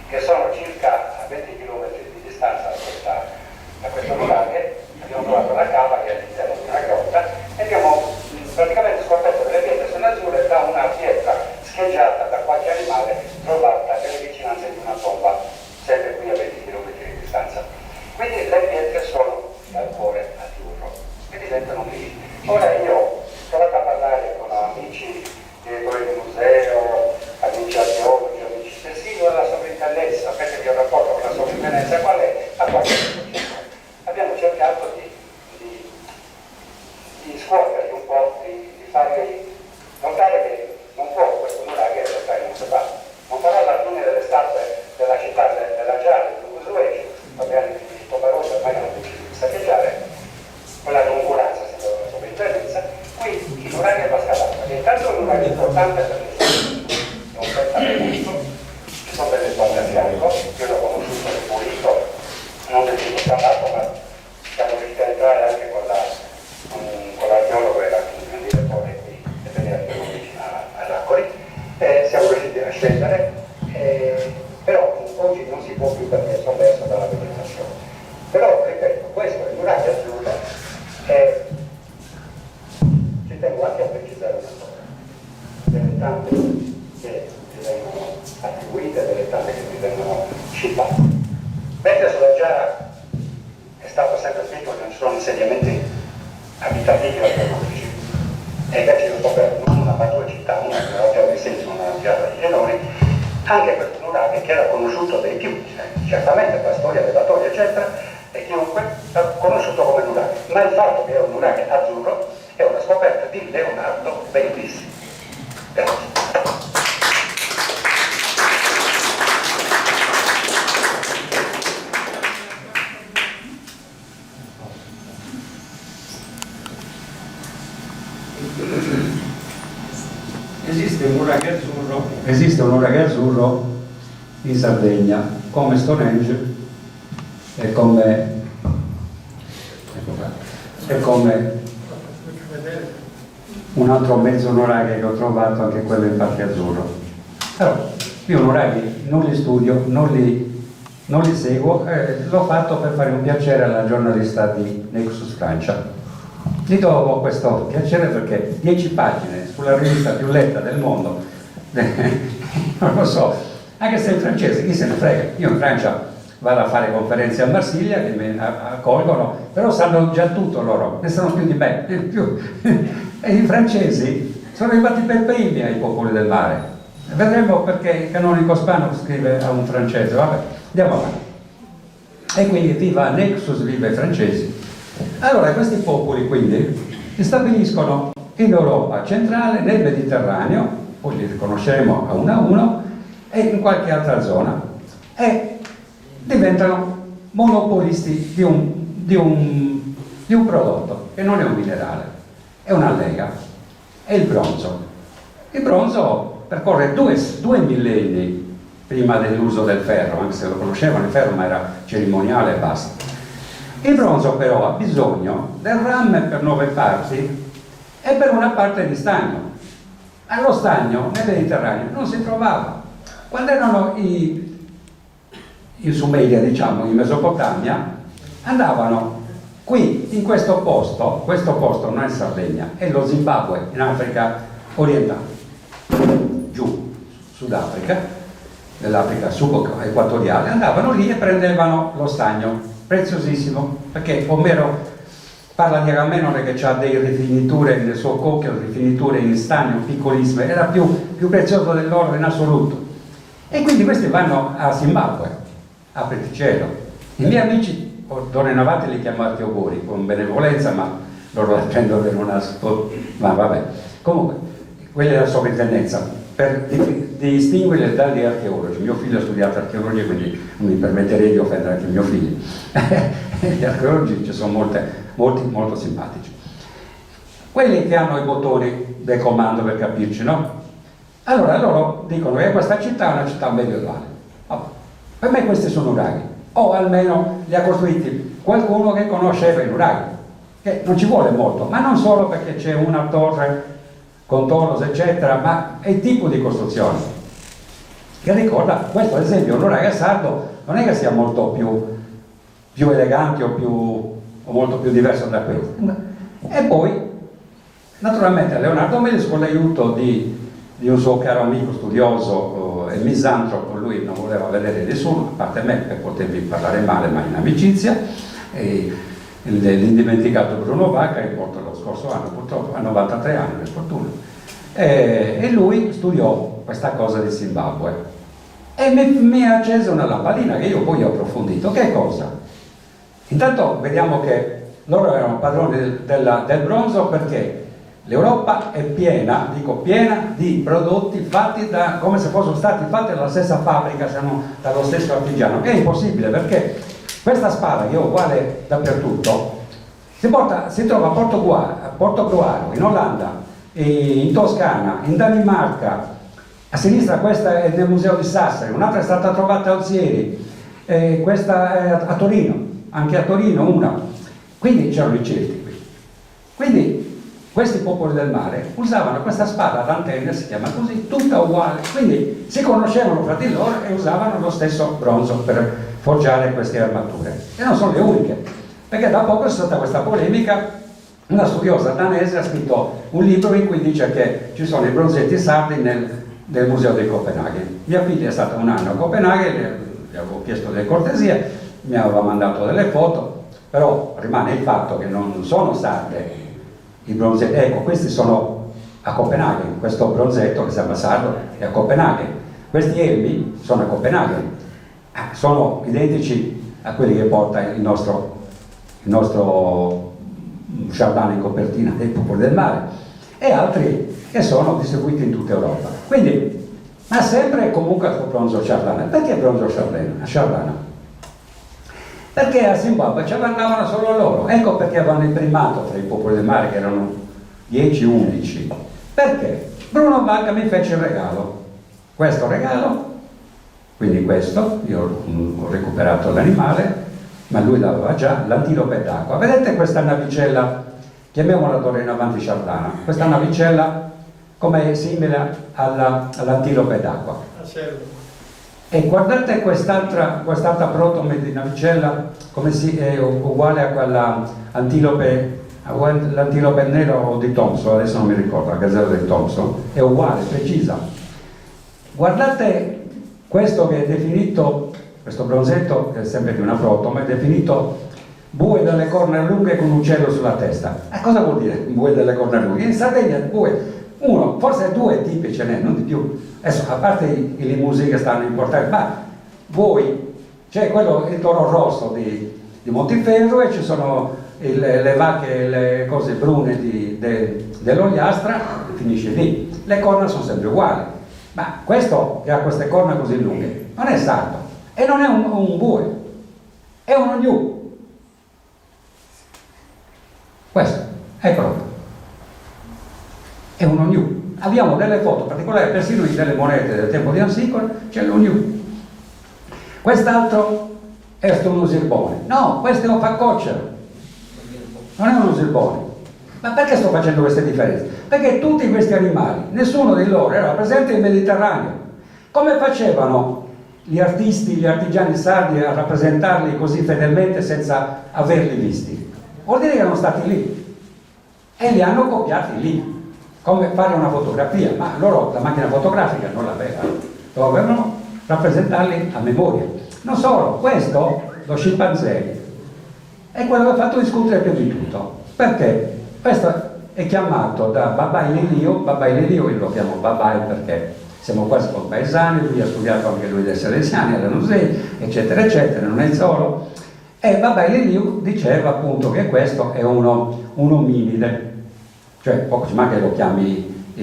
che sono circa a 20 km di distanza da questo nuraghe. Abbiamo trovato la cava che è all'interno di una grotta e abbiamo praticamente scoperto che le pietre sono azzurre da una pietra scheggiata da qualche animale trovata nelle vicinanze di una tomba, sempre qui a 20 km di distanza. Quindi le pietre sono dal cuore azzurro e diventano lì. Ora io ho provato a parlare con amici direttori di museo, amici archeologi, amici persino della sovrintendenza, perché vi ho rapporto con la sovrintendenza, qual è la quale abbiamo cercato di scuoterli un po', di farli notare che non può questo nuraghe restare in un bar. Non farà la fine delle statue della città della Giada, di Usueci, va bene, di Tobarossa, ormai hanno deciso di saccheggiare, quella noncuranza sempre della sovrintendenza. Qui il nuraghe va scalato, perché intanto il nuraghe è importante perché non pensa molto, ci sono delle donne a fianco, io l'ho conosciuto nel pulito, non del tipo scalato, ma siamo riusciti a entrare anche con l'archeologo e il direttore qui, e vedere che vicino all'Accoli, siamo riusciti a scendere, però oggi non si può più perché è sommerso dalla vegetazione. Però, ripeto, questo è il nuraghe azzurro, ci tengo anche a precisare una cosa, delle tante che ti vengono attribuite, delle tante che ti vengono citate. Mentre sono già è stato sempre scritto che non ci sono insediamenti abitativi archeologici, e invece io sto per non una ma due città, una che era la Piazza di Senso, una la Piazza di Genoni, anche questo nuraghe che era conosciuto dai più, certamente per storia della storia eccetera, e chiunque l'ha conosciuto come nuraghe, ma il fatto che era un nuraghe azzurro è una scoperta di Leonardo Bellissimo. Grazie. Esiste un nuraghe azzurro in Sardegna, come Stonehenge e come un altro mezzo nuraghe che ho trovato, anche quello in parte azzurro. Però io nuraghi non li studio, non li seguo, l'ho fatto per fare un piacere alla giornalista di Nexus Francia. Gli do questo piacere perché 10 pagine sulla rivista più letta del mondo, non lo so, anche se in francese, chi se ne frega. Io in Francia vado a fare conferenze a Marsiglia che mi accolgono, però sanno già tutto loro, ne sanno più di me, e i francesi sono arrivati per primi ai popoli del mare. Vedremo perché il canonico Spano scrive a un francese, vabbè, andiamo avanti. E quindi viva Nexus, viva i francesi. Allora questi popoli quindi si stabiliscono in Europa centrale, nel Mediterraneo, poi li riconosceremo a uno, e in qualche altra zona, e diventano monopolisti di un prodotto che non è un minerale, è una lega, è il bronzo. Il bronzo percorre due millenni prima dell'uso del ferro, anche se lo conoscevano il ferro, ma era cerimoniale e basta. Il bronzo però ha bisogno del rame per 9 parti e per una parte di stagno. Allo stagno nel Mediterraneo non si trovava. Quando erano in Sumeria, diciamo, in Mesopotamia, andavano qui, in questo posto non è Sardegna, è lo Zimbabwe, in Africa orientale, giù, Sudafrica, nell'Africa subequatoriale, andavano lì e prendevano lo stagno, preziosissimo, perché Omero parla di Agamennone che ha delle rifiniture nel suo cocchio, rifiniture in stagno piccolissime, era più prezioso dell'oro in assoluto. E quindi questi vanno a Zimbabwe, a Petticello. I miei amici, d'ora in avanti li chiamo archeologhi con benevolenza, ma loro la prendono per una... ma vabbè. Comunque, quella è la sovrintendenza, per distinguere dagli archeologi. Mio figlio ha studiato archeologia, quindi non mi permetterei di offendere anche mio figlio. Gli archeologi ci sono molti molto simpatici. Quelli che hanno i bottoni del comando, per capirci, no? Allora loro dicono che questa città è una città medievale. Oh, per me questi sono nuraghi, o almeno li ha costruiti qualcuno che conosceva i nuraghi, che non ci vuole molto, ma non solo perché c'è una torre con toros eccetera, ma è il tipo di costruzione che ricorda questo. Ad esempio un Nuraghe sardo non è che sia molto più elegante o molto più diverso da questo. E poi naturalmente Leonardo Melius, con l'aiuto di un suo caro amico studioso e misantropo, lui non voleva vedere nessuno, a parte me, per potervi parlare male, ma in amicizia, l'indimenticato Bruno Vacca, che morto lo scorso anno, purtroppo a 93 anni, per fortuna, e lui studiò questa cosa di Zimbabwe e mi ha acceso una lampadina che io poi ho approfondito. Che cosa? Intanto vediamo che loro erano padroni del bronzo, perché l'Europa è piena, dico piena, di prodotti fatti come se fossero stati fatti dalla stessa fabbrica, se non dallo stesso artigiano, che è impossibile, perché questa spada, che è uguale dappertutto, si trova a Portogruaro, in Olanda, in Toscana, in Danimarca. A sinistra questa è nel museo di Sassari, un'altra è stata trovata a Ozieri, questa è a Torino, anche a Torino una. Quindi c'erano i certi qui. Quindi questi popoli del mare usavano questa spada ad antenne, si chiama così, tutta uguale, quindi si conoscevano fra di loro e usavano lo stesso bronzo per forgiare queste armature. E non sono le uniche, perché da poco c'è stata questa polemica. Una studiosa danese ha scritto un libro in cui dice che ci sono i bronzetti sardi nel museo di Copenaghen. Mia figlia è stata un anno a Copenaghen, le avevo chiesto delle cortesie, mi aveva mandato delle foto, però rimane il fatto che non sono sarde i bronzetti. Ecco, questi sono a Copenaghen, questo bronzetto che sembra sardo è a Copenaghen, questi elmi sono a Copenaghen, sono identici a quelli che porta il nostro Chardin in copertina dei popoli del mare, e altri che sono distribuiti in tutta Europa. Quindi, ma sempre comunque il bronzo Chardin. Perché bronzo Chardin? Perché a Zimbabwe ce l'andavano solo loro. Ecco perché avevano il primato tra i popoli del mare, che erano 10-11. Perché? Bruno Vacca mi fece il regalo. Questo regalo, quindi questo, io ho recuperato l'animale, ma lui l'aveva già, l'antilope d'acqua. Vedete questa navicella, chiamiamola d'ora in avanti Chardana, questa navicella come è simile all'antilope d'acqua. E guardate quest'altra protome di navicella, come è uguale a quella l'antilope nero o di Thompson, adesso non mi ricordo, la gazzella di Thompson, è uguale, precisa. Guardate questo che è definito, questo bronzetto, che è sempre di una protome, è definito bue dalle corna lunghe con un uccello sulla testa. Cosa vuol dire bue dalle corna lunghe? In Sardegna bue, uno, forse due tipi ce n'è, non di più. Adesso, a parte i limousine che stanno importando, ma voi, c'è il toro rosso di Montiferru, e ci sono le vacche, le cose brune dell'Ogliastra, finisce lì. Le corna sono sempre uguali, ma questo che ha queste corna così lunghe non è sardo, e non è un bue, è un ognu. Questo, eccolo, è un ognu. Abbiamo delle foto particolari, persino in delle monete del tempo di Ansicolo c'è l'ognu. Quest'altro è uno zirbone. No, questo è un faccocero, non è uno zirbone. Ma perché sto facendo queste differenze? Perché tutti questi animali, nessuno di loro era presente nel Mediterraneo. Come facevano gli artisti, gli artigiani sardi a rappresentarli così fedelmente senza averli visti? Vuol dire che erano stati lì e li hanno copiati lì, come fare una fotografia, ma loro la macchina fotografica non l'avevano, dovevano rappresentarli a memoria. Non solo, questo, lo scimpanzé, è quello che ha fatto discutere più di tutto. Perché? Questo è chiamato da Babai Lelio, io lo chiamo Babai perché siamo quasi compaesani, lui ha studiato anche lui dei Salesiani, alla Nusei, eccetera, eccetera, non è solo. E Babai Lelio diceva appunto che questo è un ominide, cioè poco ci manca che lo chiami,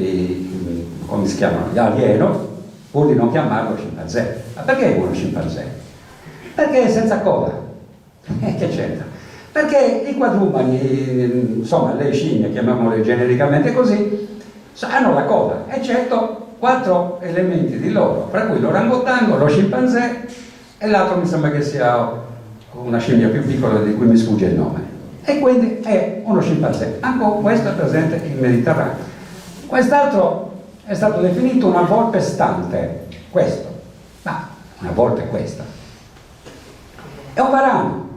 come si chiamano, gli alieno, pur di non chiamarlo scimpanzé. Ma perché è uno scimpanzé? Perché è senza coda. Che c'entra? Perché i quadrumani, insomma le scimmie, chiamiamole genericamente così, hanno la coda, eccetto 4 elementi di loro, fra cui l'orangotango, lo scimpanzé e l'altro mi sembra che sia una scimmia più piccola di cui mi sfugge il nome. e quindi è uno scimpanzé. Anche questo è presente in Mediterraneo. Quest'altro è stato definito una volpe stante, questo, ma una volpe questa. È un varano,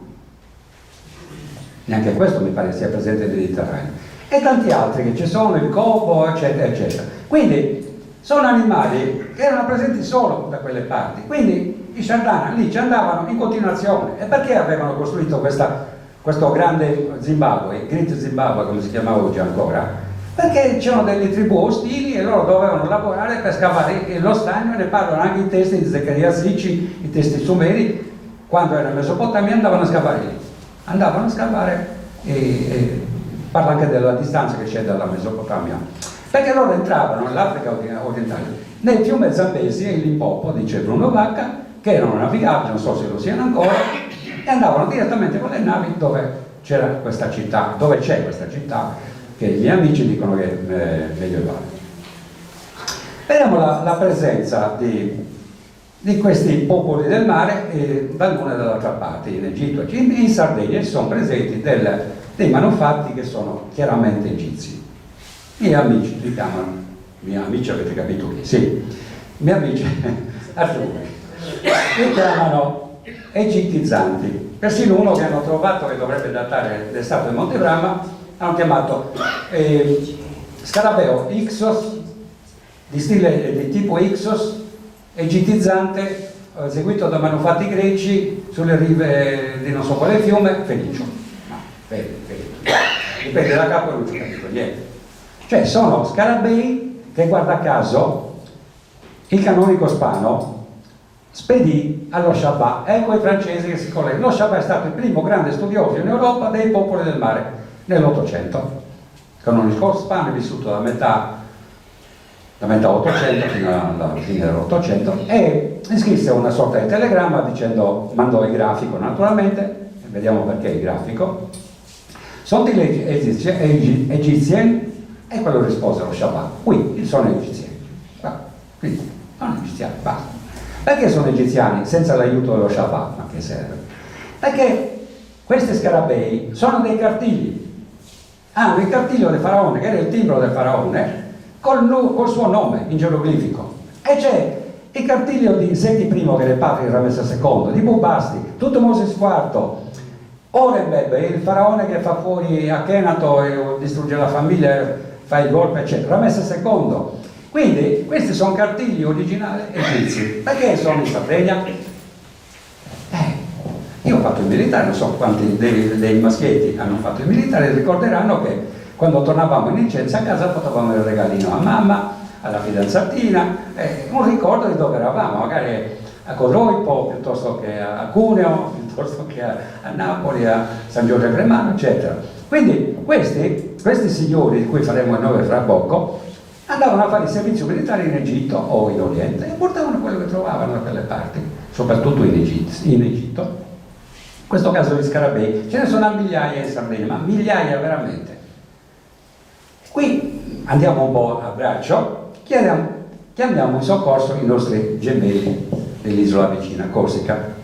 neanche questo mi pare sia presente nel Mediterraneo, e tanti altri che ci sono, il cobo, eccetera, eccetera. Quindi sono animali che erano presenti solo da quelle parti, quindi i Shardana lì ci andavano in continuazione. E perché avevano costruito questo grande Zimbabwe, il Great Zimbabwe come si chiamava oggi ancora? Perché c'erano delle tribù ostili e loro dovevano lavorare per scavare lo stagno, e ne parlano anche i testi di Zaccaria Sicci, i testi sumeri, quando erano in Mesopotamia andavano a scavare lì. Andavano a scavare e parla anche della distanza che c'è dalla Mesopotamia. Perché loro entravano nell'Africa orientale, nel fiume Zambesi e il Limpopo, dice Bruno Vacca, che erano navigabili, non so se lo siano ancora, e andavano direttamente con le navi dove c'era questa città, dove c'è questa città, che i miei amici dicono che è medievale. Vediamo la presenza di questi popoli del mare dall'una e dall'altra parte, in Egitto e in Sardegna ci sono presenti dei manufatti che sono chiaramente egizi. I miei amici li chiamano, miei amici avete capito chi? Sì, i miei amici li chiamano egittizzanti. Persino uno che hanno trovato che dovrebbe datare le statue di Montebrama hanno chiamato scarabeo Ixos, di stile di tipo Ixos, egittizzante, eseguito da manufatti greci sulle rive di non so quale fiume, Fenicio. Dipende da capo e non ci capito niente. Cioè sono scarabei che, guarda caso, il canonico Spano spedì allo Shabbat. Ecco i francesi che si collegano. Lo Shabbat è stato il primo grande studioso in Europa dei popoli del mare nell'Ottocento. Il canonico Spano è vissuto da metà 800 fino alla fine dell'Ottocento e scrisse una sorta di telegramma dicendo, mandò il grafico naturalmente, vediamo perché il grafico, sono degli egiziani, e quello rispose allo Shabbat, qui sono egiziani, quindi sono egiziani, basta. Perché sono egiziani senza l'aiuto dello Shabbat? Ma che serve? Perché questi scarabei sono dei cartigli, hanno il cartiglio del faraone, che era il timbro del faraone, col suo nome in geroglifico, e c'è il cartiglio di Seti I, che era il padre di Ramesse II, di Bubasti, Tutmosis IV, Orenbeb, il faraone che fa fuori Akhenato e distrugge la famiglia, fa il golpe, eccetera, Ramesse II. Quindi questi sono cartigli originali egizi. Perché sono in Sardegna? Io ho fatto il militare, non so quanti dei maschietti hanno fatto il militare, ricorderanno che quando tornavamo in licenza a casa portavamo il regalino a mamma, alla fidanzatina, un ricordo di dove eravamo, magari a Codroipo, piuttosto che a Cuneo, piuttosto che a Napoli, a San Giorgio Cremano, eccetera. Quindi questi signori, di cui faremo il nome fra poco, andavano a fare il servizio militare in Egitto o in Oriente e portavano quello che trovavano da quelle parti, soprattutto in Egitto. In questo caso gli scarabei, ce ne sono a migliaia in Sardegna, ma migliaia veramente. Qui andiamo un po' a braccio, chiamiamo in soccorso i nostri gemelli dell'isola vicina, Corsica,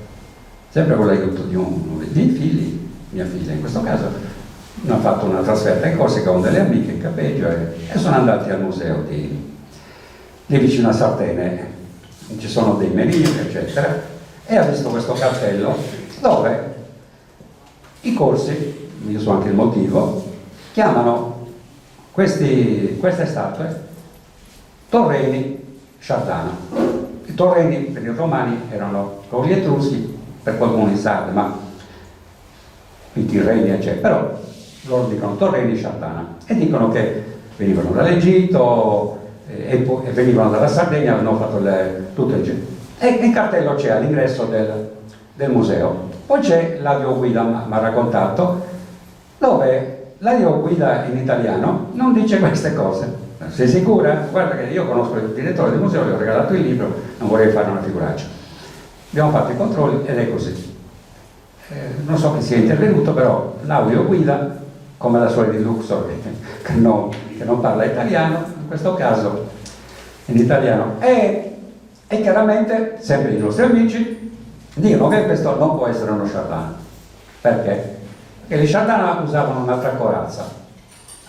sempre con l'aiuto di uno dei figli, mia figlia in questo caso, hanno fatto una trasferta in Corsica con delle amiche in Campeggio e sono andati al museo di vicino a Sartene, ci sono dei menini eccetera, e ha visto questo cartello dove i corsi, io so anche il motivo, chiamano queste statue torreni Shardana. I torreni per i romani erano con gli etruschi, per qualcuno in Sarde, ma i Tirreni eccetera, però loro dicono torreni Shardana e dicono che venivano dall'Egitto e venivano dalla Sardegna, avevano fatto tutto il giro. E il cartello c'è all'ingresso del museo. Poi c'è l'audioguida, mi ha raccontato, dove l'audioguida in italiano non dice queste cose. Sei sicura? Guarda che io conosco il direttore del museo, gli ho regalato il libro, non vorrei fare una figuraccia. Abbiamo fatto i controlli ed è così. Non so chi sia intervenuto, però l'audioguida, come la sua di Luxor, che non parla italiano, in questo caso in italiano, e chiaramente, sempre i nostri amici, dicono che questo non può essere uno Shardana. Perché? che le Chardana usavano un'altra corazza.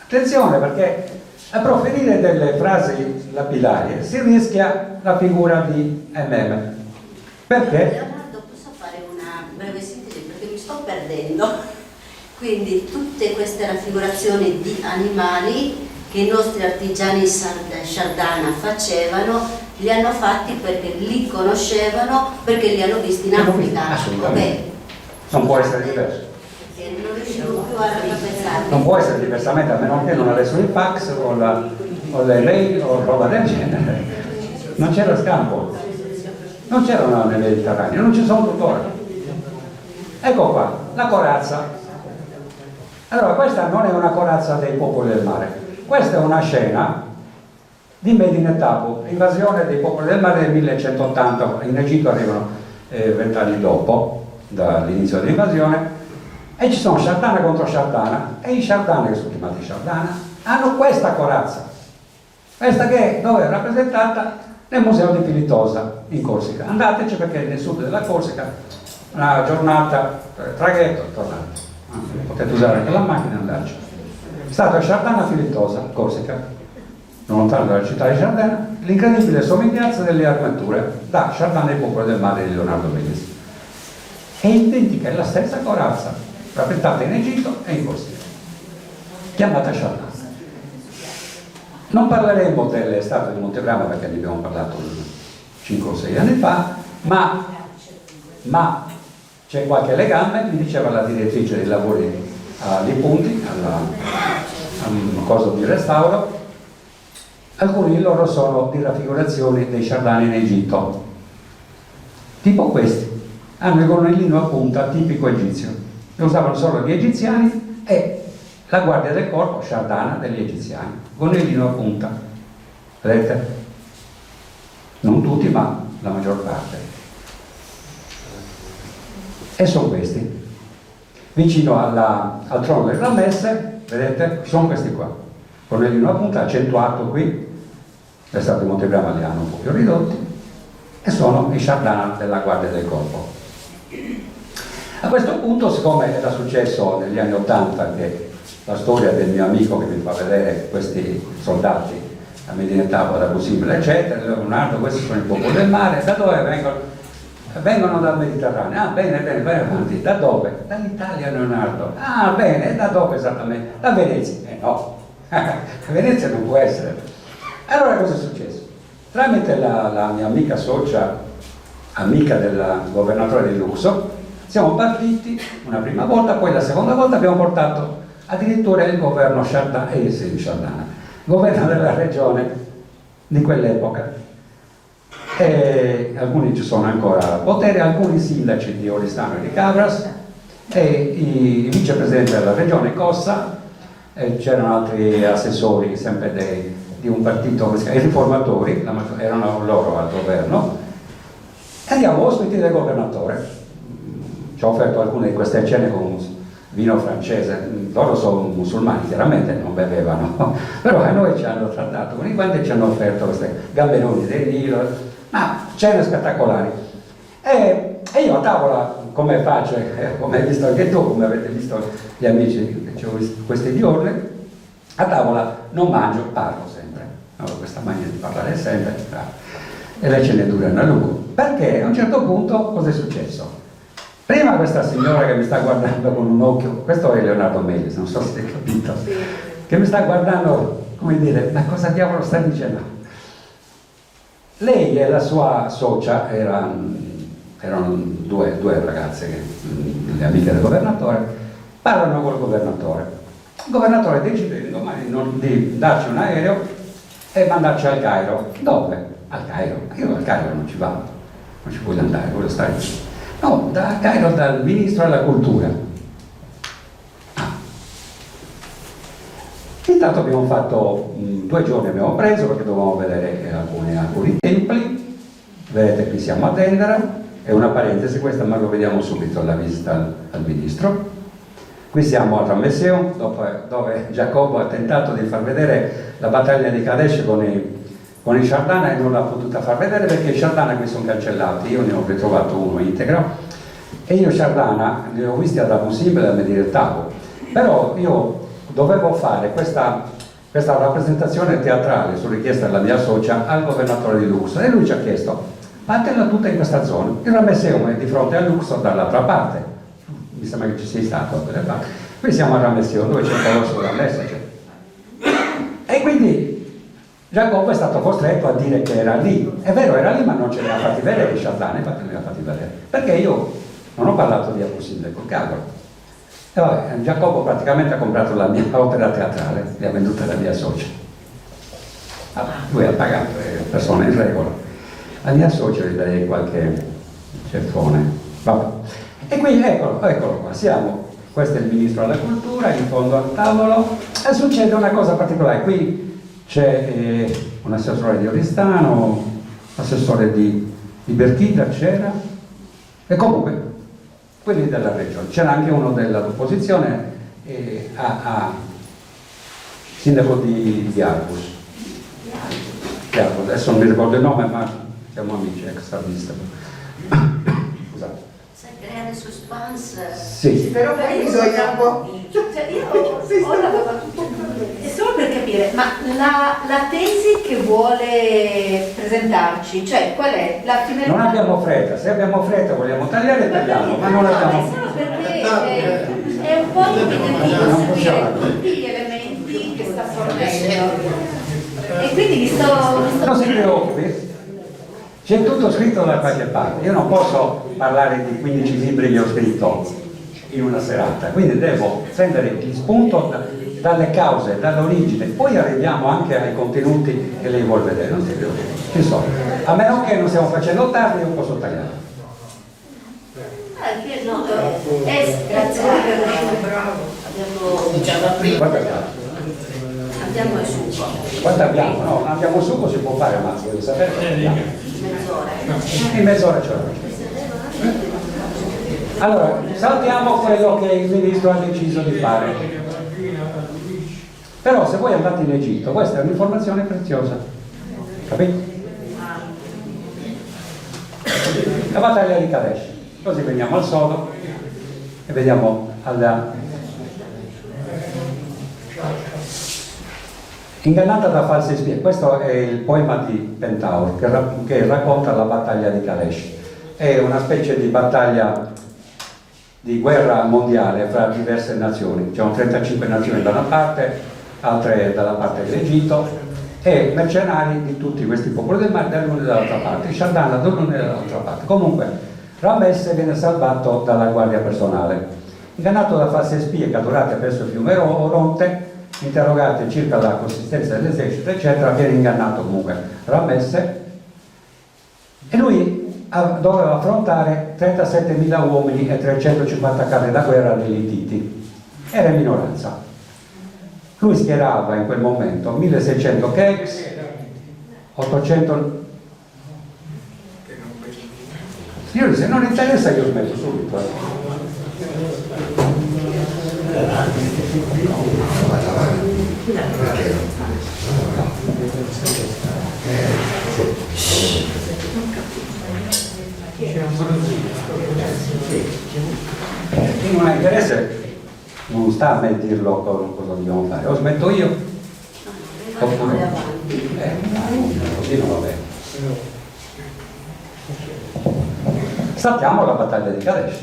Attenzione, perché a proferire delle frasi lapidarie si rischia la figura di MM. Perché? Leonardo, posso fare una breve sintesi perché mi sto perdendo. Quindi tutte queste raffigurazioni di animali che i nostri artigiani Chardana facevano, li hanno fatti perché li conoscevano, perché li hanno visti in Africa. Assolutamente. Non può essere diverso. Perché non riuscivo più a ricapenzarmi. Non può essere diversamente, a meno che non avessero il fax o le mail o roba del genere. Non c'era scampo. Non c'erano nel Mediterraneo, non ci sono tuttora. Ecco qua, la corazza. Allora, questa non è una corazza dei popoli del mare, questa è una scena di Medinet Habu, invasione dei popoli del mare del 1180, in Egitto arrivano 20 anni dopo dall'inizio dell'invasione, e ci sono Chardana contro Chardana, e i Chardana, che sono chiamati Chardana, hanno questa corazza, questa che dove è rappresentata nel museo di Filitosa in Corsica. Andateci, perché nel sud della Corsica una giornata, traghetto, tornate. Potete usare anche la macchina e andarci. Statua Chardana Filitosa, Corsica, non lontano dalla città di Chardana, l'incredibile somiglianza delle armature da Chardana e popolo del mare di Leonardo Méliès. È identica, è la stessa corazza, rappresentata in Egitto e in Corsica, chiamata Chardana. Non parleremo delle statue di Montebrama perché ne abbiamo parlato 5 o 6 anni fa, ma c'è qualche legame, mi diceva la direttrice dei lavori di Punti, al coso di restauro, alcuni di loro sono di raffigurazioni dei Chardani in Egitto, tipo questi, hanno il gonnellino a punta tipico egizio, lo usavano solo gli egiziani e la guardia del corpo Chardana degli egiziani, gonnellino a punta, vedete? Non tutti, ma la maggior parte. E sono questi. Vicino al trono del Ramesse, vedete, sono questi qua. Gonnellino a punta, accentuato qui, le statue di Montebrama li hanno un po' più ridotti, e sono i Chardana della guardia del corpo. A questo punto, siccome era successo negli anni '80 che la storia del mio amico che mi fa vedere questi soldati a Medinet Habu, ad Abu Simbel, eccetera, Leonardo, questi sono il popolo del mare, da dove vengono? Vengono dal Mediterraneo. Ah, bene, vai avanti. Da dove? Dall'Italia, Leonardo. Ah, bene, e da dove esattamente? Da Venezia. No, Venezia non può essere. Allora cosa è successo? Tramite la mia amica socia, amica del governatore di Luxor, siamo partiti una prima volta, poi la seconda volta abbiamo portato addirittura il governo Chardana, governo della regione di quell'epoca. E alcuni ci sono ancora al potere, alcuni sindaci di Oristano e di Cabras, e i vicepresidenti della regione Cossa, c'erano altri assessori sempre di un partito, i riformatori, erano loro al governo, e andiamo ospiti del governatore. Ci ho offerto alcune di queste cene con vino francese, loro sono musulmani, chiaramente non bevevano, però a noi ci hanno trattato con i guanti e ci hanno offerto queste gamberoni del Nilo, ma cene spettacolari. E io a tavola, come faccio, come hai visto anche tu, come avete visto gli amici che ci ho visto questi giorni, a tavola non mangio, parlo sempre. Ho questa mania di parlare sempre, e le cene durano a lungo. Perché a un certo punto cosa è successo? Prima questa signora che mi sta guardando con un occhio, questo è Leonardo Méliès, non so se hai capito, che mi sta guardando, come dire, ma cosa diavolo stai dicendo? Lei e la sua socia erano due ragazze, le amiche del governatore, parlano col governatore. Il governatore decide domani di darci un aereo e mandarci al Cairo. Dove? Al Cairo. Io al Cairo non ci vado, non ci voglio andare, voglio stare qui. No, da Cairo dal ministro della cultura. Intanto abbiamo fatto 2 giorni, abbiamo preso perché dovevamo vedere alcuni templi. Vedete, qui siamo a Dendera, è una parentesi questa, ma lo vediamo subito alla visita al ministro. Qui siamo a Ramesseum, dove Giacobbo ha tentato di far vedere la battaglia di Kadesh con i Chardana e non l'ha potuta far vedere perché i Chardana qui sono cancellati. Io ne ho ritrovato uno integro, E io Sardana li ho visti ad Abu Simbel e a Medina Tavo, però io dovevo fare questa rappresentazione teatrale su richiesta della mia socia al governatore di Luxor e lui ci ha chiesto fatela tutta in questa zona. Il Ramesseum è di fronte a Luxor dall'altra parte, mi sembra che ci sia stato da quelle parti. Qui siamo a Ramesseum dove c'è il colosso da Messager. E quindi Giacobbe è stato costretto a dire che era lì. È vero, era lì, ma non ce li ha fatti vedere Chardin, infatti non li ha fatti vedere. Perché io non ho parlato di Abu Simbel col cavolo. E vabbè, Giacobbe praticamente ha comprato la mia opera teatrale, li ha venduta la mia socia. Lui ha pagato, è persona in regola. La mia socia gli darei qualche ceffone. Vabbè. E quindi eccolo qua, questo è il ministro della cultura, in fondo al tavolo, e succede una cosa particolare. Qui c'è un assessore di Oristano, assessore di Berchida c'era, e comunque quelli della regione. C'era anche uno dell'opposizione, sindaco di Arbus. Adesso non mi ricordo il nome, ma siamo amici, ex artista. Scusate. Sai creare suspense. Sì. Però poi bisogna un po'. Cioè, io ho lavorato e solo per capire, ma la tesi che vuole presentarci, cioè qual è? La finalità? Non abbiamo fretta, se abbiamo fretta vogliamo tagliare, tagliamo, ma non abbiamo. È solo perché è un po' impegnativo seguire tutti gli elementi che sta fornendo. E quindi vi sto Non si preoccupi, c'è tutto scritto da qualche parte. Io non posso parlare di 15 libri che ho scritto in una serata, quindi devo prendere il spunto dalle cause, dall'origine, poi arriviamo anche ai contenuti che lei vuol vedere, non si preoccupi, ci sono. A meno che non stiamo facendo tardi, io posso tagliare. grazie bravo. Abbiamo il succo. Quanto abbiamo? No, non abbiamo succo, si può fare, ma voglio sapere quanto abbiamo. Mezz'ora. In mezz'ora ce l'ho. Allora, saltiamo quello che il ministro ha deciso di fare. Però se voi andate in Egitto, questa è un'informazione preziosa. Capito? La battaglia di Kadesh. Così veniamo al sodo e vediamo alla... Ingannata da false spie, questo è il poema di Pentaur che racconta la battaglia di Kadesh. È una specie di battaglia di guerra mondiale fra diverse nazioni. C'erano 35 nazioni da una parte, altre dalla parte dell'Egitto e mercenari di tutti questi popoli del mare dall'una e dall'altra parte, Chardin dall'una e dall'altra parte. Comunque Ramesse viene salvato dalla guardia personale. Ingannato da false spie catturate presso il fiume Oronte, interrogate circa la consistenza dell'esercito eccetera, viene ingannato comunque Ramesse e lui doveva affrontare 37.000 uomini e 350 carri da guerra degli Ittiti. Era in minoranza. Lui schierava in quel momento 1600 keks, 800... Signori, se non interessa io smetto subito. Chi non ha interesse non sta a me dirlo cosa dobbiamo fare, o smetto io oppure così non va bene. Saltiamo la battaglia di Kadesh.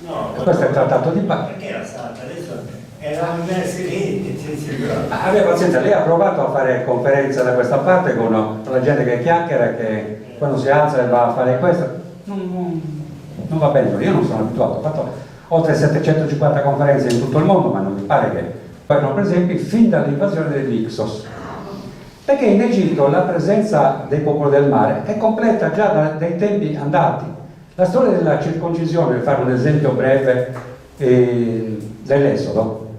No, questo è il trattato di pace. Perché era stata? Adesso eravamo messi lì che si Aveva pazienza, lei ha provato a fare conferenza da questa parte con la gente che chiacchiera, che quando si alza e va a fare questo. Non va bene, io non sono abituato, ho fatto oltre 750 conferenze in tutto il mondo, ma non mi pare che poi per esempio fin dall'invasione dell'Ixos. Perché in Egitto la presenza dei popoli del mare è completa già dai tempi andati. La storia della circoncisione, per fare un esempio breve dell'Esodo,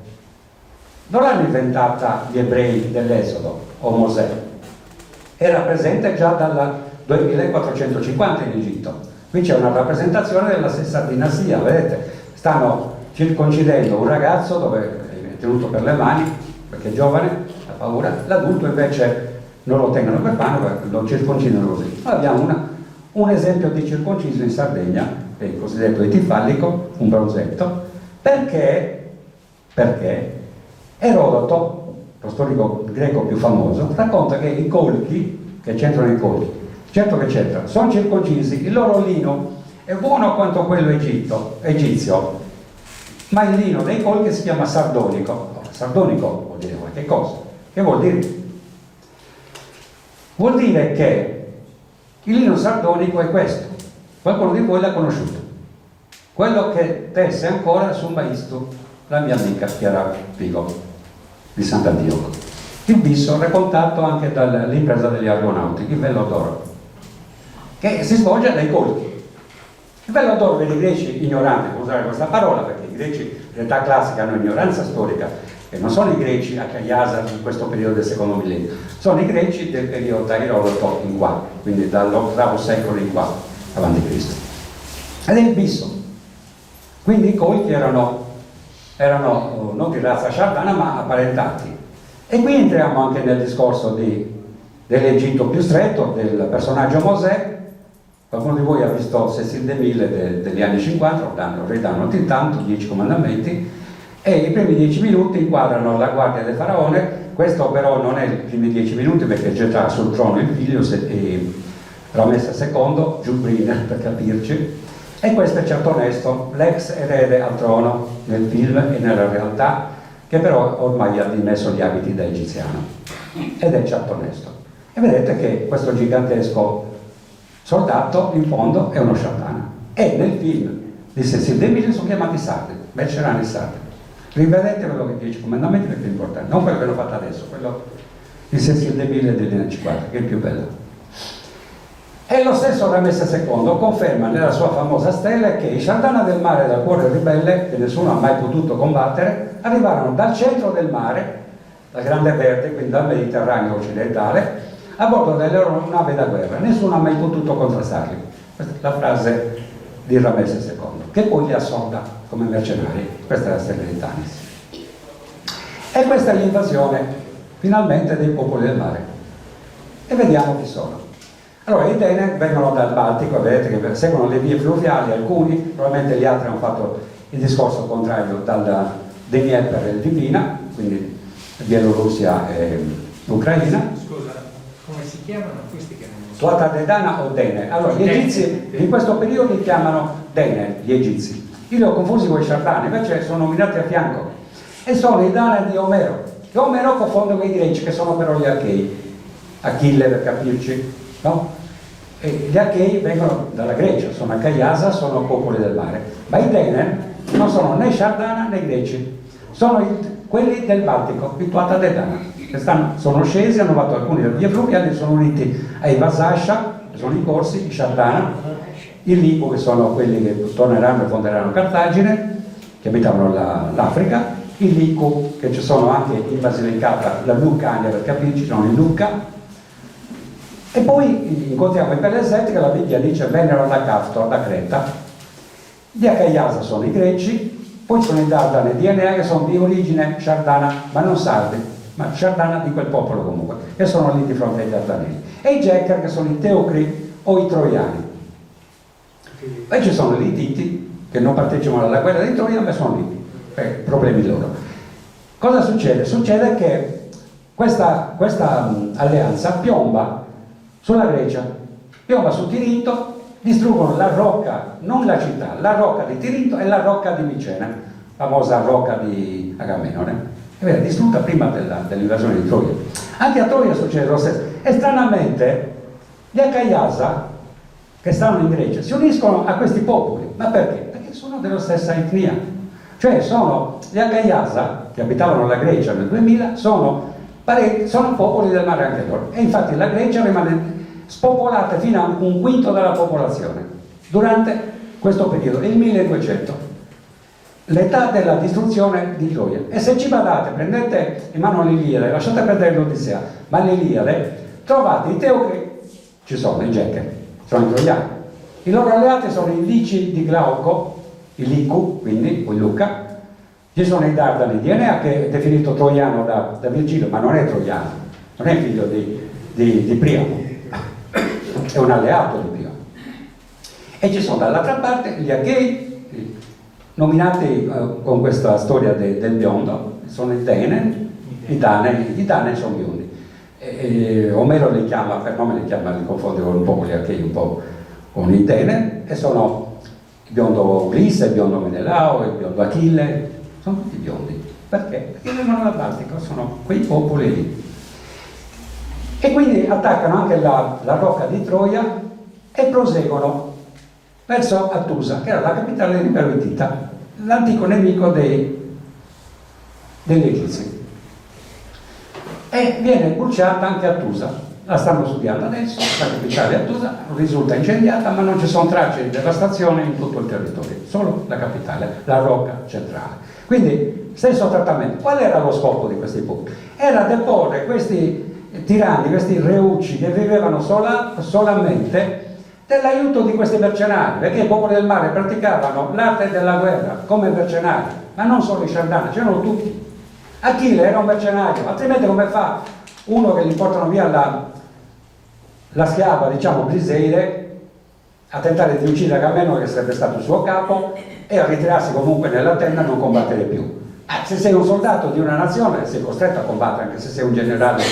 non l'hanno inventata gli ebrei dell'Esodo o Mosè, era presente già dal 2450 in Egitto. Qui c'è una rappresentazione della stessa dinastia, vedete, stanno circoncidendo un ragazzo dove è tenuto per le mani perché è giovane, ha paura, l'adulto invece non lo tengono per mano, lo circoncidano così. Noi abbiamo un esempio di circonciso in Sardegna, che è il cosiddetto etifallico, un bronzetto, perché Erodoto, lo storico greco più famoso, racconta che i colchi, che c'entrano i colchi, certo che c'entrano, sono circoncisi, il loro lino è buono quanto quello egizio, ma il lino dei colchi si chiama sardonico. Sardonico vuol dire qualche cosa. Che vuol dire? Vuol dire che il lino sardonico è questo. Qualcuno di voi l'ha conosciuto. Quello che tesse ancora su Maistu, la mia amica Chiara Pigo di Sant'Antioco. Il bisso raccontato anche dall'impresa degli argonauti, il vello d'oro, che si svolge dai colchi. Il vello d'oro per i greci ignoranti, per usare questa parola, perché i greci in età classica hanno ignoranza storica, e non sono i greci a Cagliasa in questo periodo del secondo millennio, sono i greci del periodo da Erodoto in qua, quindi dall'8° secolo in qua, avanti Cristo. Ed è il bisso. Quindi i colchi erano non di razza sciardana, ma apparentati. E qui entriamo anche nel discorso dell'Egitto più stretto, del personaggio Mosè. Qualcuno di voi ha visto Cécile DeMille degli anni 50, ridanno intanto 10 comandamenti, e i primi 10 minuti inquadrano la guardia del faraone. Questo però non è i primi 10 minuti, perché c'è già sul trono il figlio Ramesse II, Giubrin per capirci, e questo è Ciartonesto, l'ex erede al trono nel film e nella realtà, che però ormai ha dimesso gli abiti da egiziano, ed è Ciartonesto. E vedete che questo gigantesco soldato in fondo è uno sciardana, e nel film di Cécile DeMille sono chiamati sardi, Belcerani sardi. Rivedete quello che 10 comandamenti, perché è importante, non quello che l'ho fatto adesso, quello di Cécile DeMille degli anni 50, che è il più bello. E lo stesso Ramesse II conferma nella sua famosa stella che i sciardana del mare dal cuore ribelle, che nessuno ha mai potuto combattere, arrivarono dal centro del mare, dal Grande Verde, quindi dal Mediterraneo occidentale, a bordo delle loro navi da guerra. Nessuno ha mai potuto contrastarli. Questa è la frase di Ramesse II, che poi li assorda come mercenari. Questa è la stella di Tanis. E questa è l'invasione finalmente dei popoli del mare. E vediamo chi sono. Allora, i Dene vengono dal Baltico, vedete che seguono le vie fluviali, alcuni, probabilmente gli altri hanno fatto il discorso contrario dal Dnieper e il Dvina, quindi Bielorussia e Ucraina. Scusa, come si chiamano questi che non so? Tuata Dedana o Dene. Allora, gli egizi in questo periodo li chiamano Dene, gli egizi. Io li ho confusi con i sciardani, invece sono nominati a fianco. E sono i Dana di Omero. E Omero confonde con i greci, che sono però gli Achei. Achille, per capirci, no? E gli Achei vengono dalla Grecia, sono a Cagliasa, sono popoli del mare. Ma i Dene non sono né sciardana né greci, sono quelli del Baltico, i Tuata Dedana, che sono scesi, hanno fatto alcuni delle vie fluviali, sono uniti ai Vasascia, che sono i corsi, i sciardana, i Lipo, che sono quelli che torneranno e fonderanno Cartagine, che abitavano l'Africa, i Licu, che ci sono anche in Basilicata, la Lucania, per capirci, sono i Lucca. E poi incontriamo i Pelessetti, che la Bibbia dice vennero da Caftor, da Creta. Gli Acagliasa sono i greci, poi sono i Dardani di Enea, che sono di origine sciardana, ma non sardi, ma sciardana di quel popolo comunque, che sono lì di fronte ai Dardanelli. E i Gecker, che sono i Teucri o i Troiani. Poi ci sono gli Ittiti, che non partecipano alla guerra di Troia, ma sono lì, per problemi loro. Cosa succede? Succede che questa alleanza piomba sulla Grecia, piomba su Tirinto, distruggono la rocca, non la città, la rocca di Tirinto e la rocca di Micena, famosa rocca di Agamennone, che viene distrutta prima dell'invasione di Troia. Anche a Troia succede lo stesso. E stranamente gli Acagliasa, che stanno in Grecia, si uniscono a questi popoli. Ma perché? Perché sono della stessa etnia. Cioè gli Acagliasa, che abitavano la Grecia nel 2000, sono popoli del mare anche loro. E infatti la Grecia rimane spopolata fino a un quinto della popolazione durante questo periodo, il 1200, l'età della distruzione di Troia. E se ci badate, prendete in mano l'Iliade, lasciate perdere l'Odissea, ma l'Iliade, trovate i Teucri, ci sono i Gecker, sono i Troiani, i loro alleati sono i Lici di Glauco, i Licu, quindi o i Luca. Ci sono i Dardani di Enea, che è definito troiano da Virgilio, ma non è troiano, non è figlio di Priamo, è un alleato di Priamo. E ci sono dall'altra parte gli Achei, nominati con questa storia del biondo, sono i Dene, i Dane sono biondi. Omero li chiama, per nome li chiama, li confonde un po' con gli Achei, un po' con i Dene, e sono il biondo Ulisse, il biondo Menelao, il biondo Achille, sono tutti biondi. Perché? Perché vengono dal Baltico, sono quei popoli lì. E quindi attaccano anche la rocca di Troia e proseguono verso Attusa, che era la capitale dell'impero Ittita, l'antico nemico degli Egizi. E viene bruciata anche Attusa, la stanno studiando adesso, la capitale Attusa risulta incendiata, ma non ci sono tracce di devastazione in tutto il territorio, solo la capitale, la rocca centrale. Quindi, stesso trattamento. Qual era lo scopo di questi popoli? Era deporre questi tiranni, questi reucci che vivevano solamente dell'aiuto di questi mercenari, perché i popoli del mare praticavano l'arte della guerra come mercenari, ma non solo i Sardani, c'erano tutti. Achille era un mercenario, altrimenti come fa uno che gli portano via la schiava, diciamo, Briseide, a tentare di uccidere Agamennone, che sarebbe stato il suo capo, e a ritirarsi comunque nella tenda e non combattere più. Se sei un soldato di una nazione sei costretto a combattere, anche se sei un generale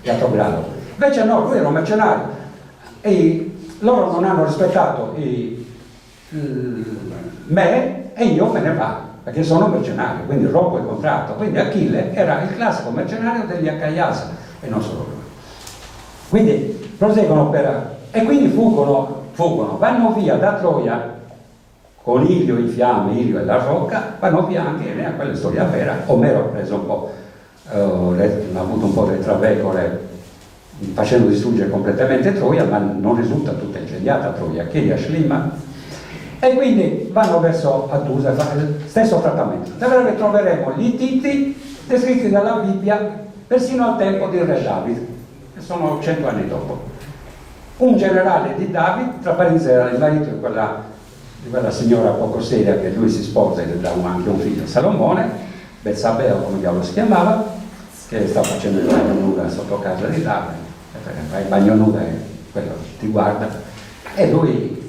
di alto grado. Invece no, lui era un mercenario e loro non hanno rispettato me e io me ne vado, perché sono mercenario, quindi rompo il contratto. Quindi Achille era il classico mercenario degli Acaiasi e non solo lui. Quindi proseguono e quindi fuggono, vanno via da Troia con Ilio in fiamme, Ilio e la rocca, vanno via anche, quella è storia vera. Omero ha preso un po', ha avuto un po' del travecore facendo distruggere completamente Troia, ma non risulta tutta incendiata Troia, che è Schliemann, e quindi vanno verso Attusa, stesso trattamento. Dove troveremo gli Ittiti descritti dalla Bibbia persino al tempo di Re David, che sono 100 anni dopo. Un generale di David, tra parentesi era il marito di quella signora poco seria che lui si sposa e le dà anche un figlio, Salomone, Betsabea, come diavolo si chiamava, che sta facendo il bagno nuda sotto casa di Davide, fai il bagno nuda e quello ti guarda, e lui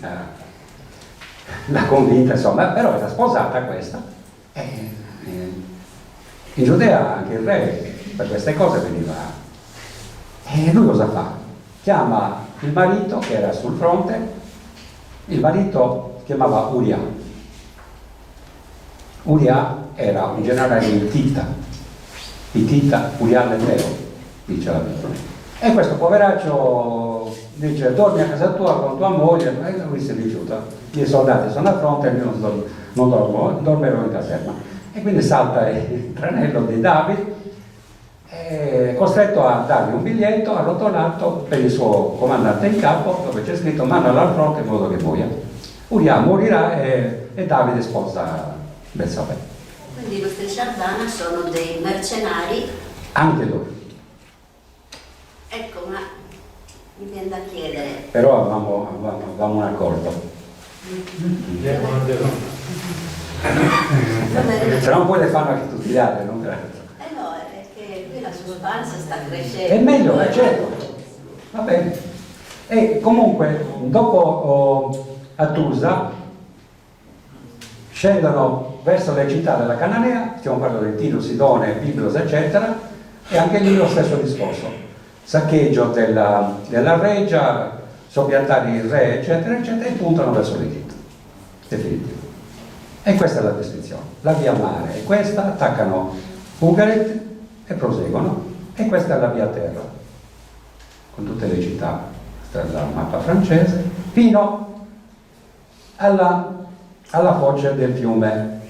l'ha convinta, insomma, però era sposata questa, in Giudea anche il re per queste cose veniva, e lui cosa fa? Chiama il marito che era sul fronte, il marito chiamava Uria. Uria era un generale Ittita, Uria l'Eteo, dice la Bibbia. E questo poveraccio dice: dormi a casa tua con tua moglie, e lui si rifiuta. I soldati sono a fronte e io non dormirò in caserma. E quindi salta il tranello di Davide, costretto a dargli un biglietto arrotolato per il suo comandante in capo, dove c'è scritto: mandalo al fronte in modo che muoia. Uria morirà e Davide sposa Betsabè. Quindi questi Sardana sono dei mercenari? Anche loro. Ecco, ma mi viene da chiedere. Però avevamo un accordo. Se no poi le fanno anche tutti gli altri, non credo. No, è che qui la suspense sta crescendo. È meglio, certo. Va bene. E comunque, dopo Attusa, scendono verso le città della Cananea, stiamo parlando di Tiro, Sidone, Biblos, eccetera, e anche lì lo stesso discorso. Saccheggio della reggia, soppiantare il re, eccetera, eccetera, e puntano verso l'Egitto. Definitivo. E questa è la descrizione. La via mare è questa, attaccano Ugarit e proseguono, e questa è la via terra, con tutte le città della mappa francese, fino alla foce del fiume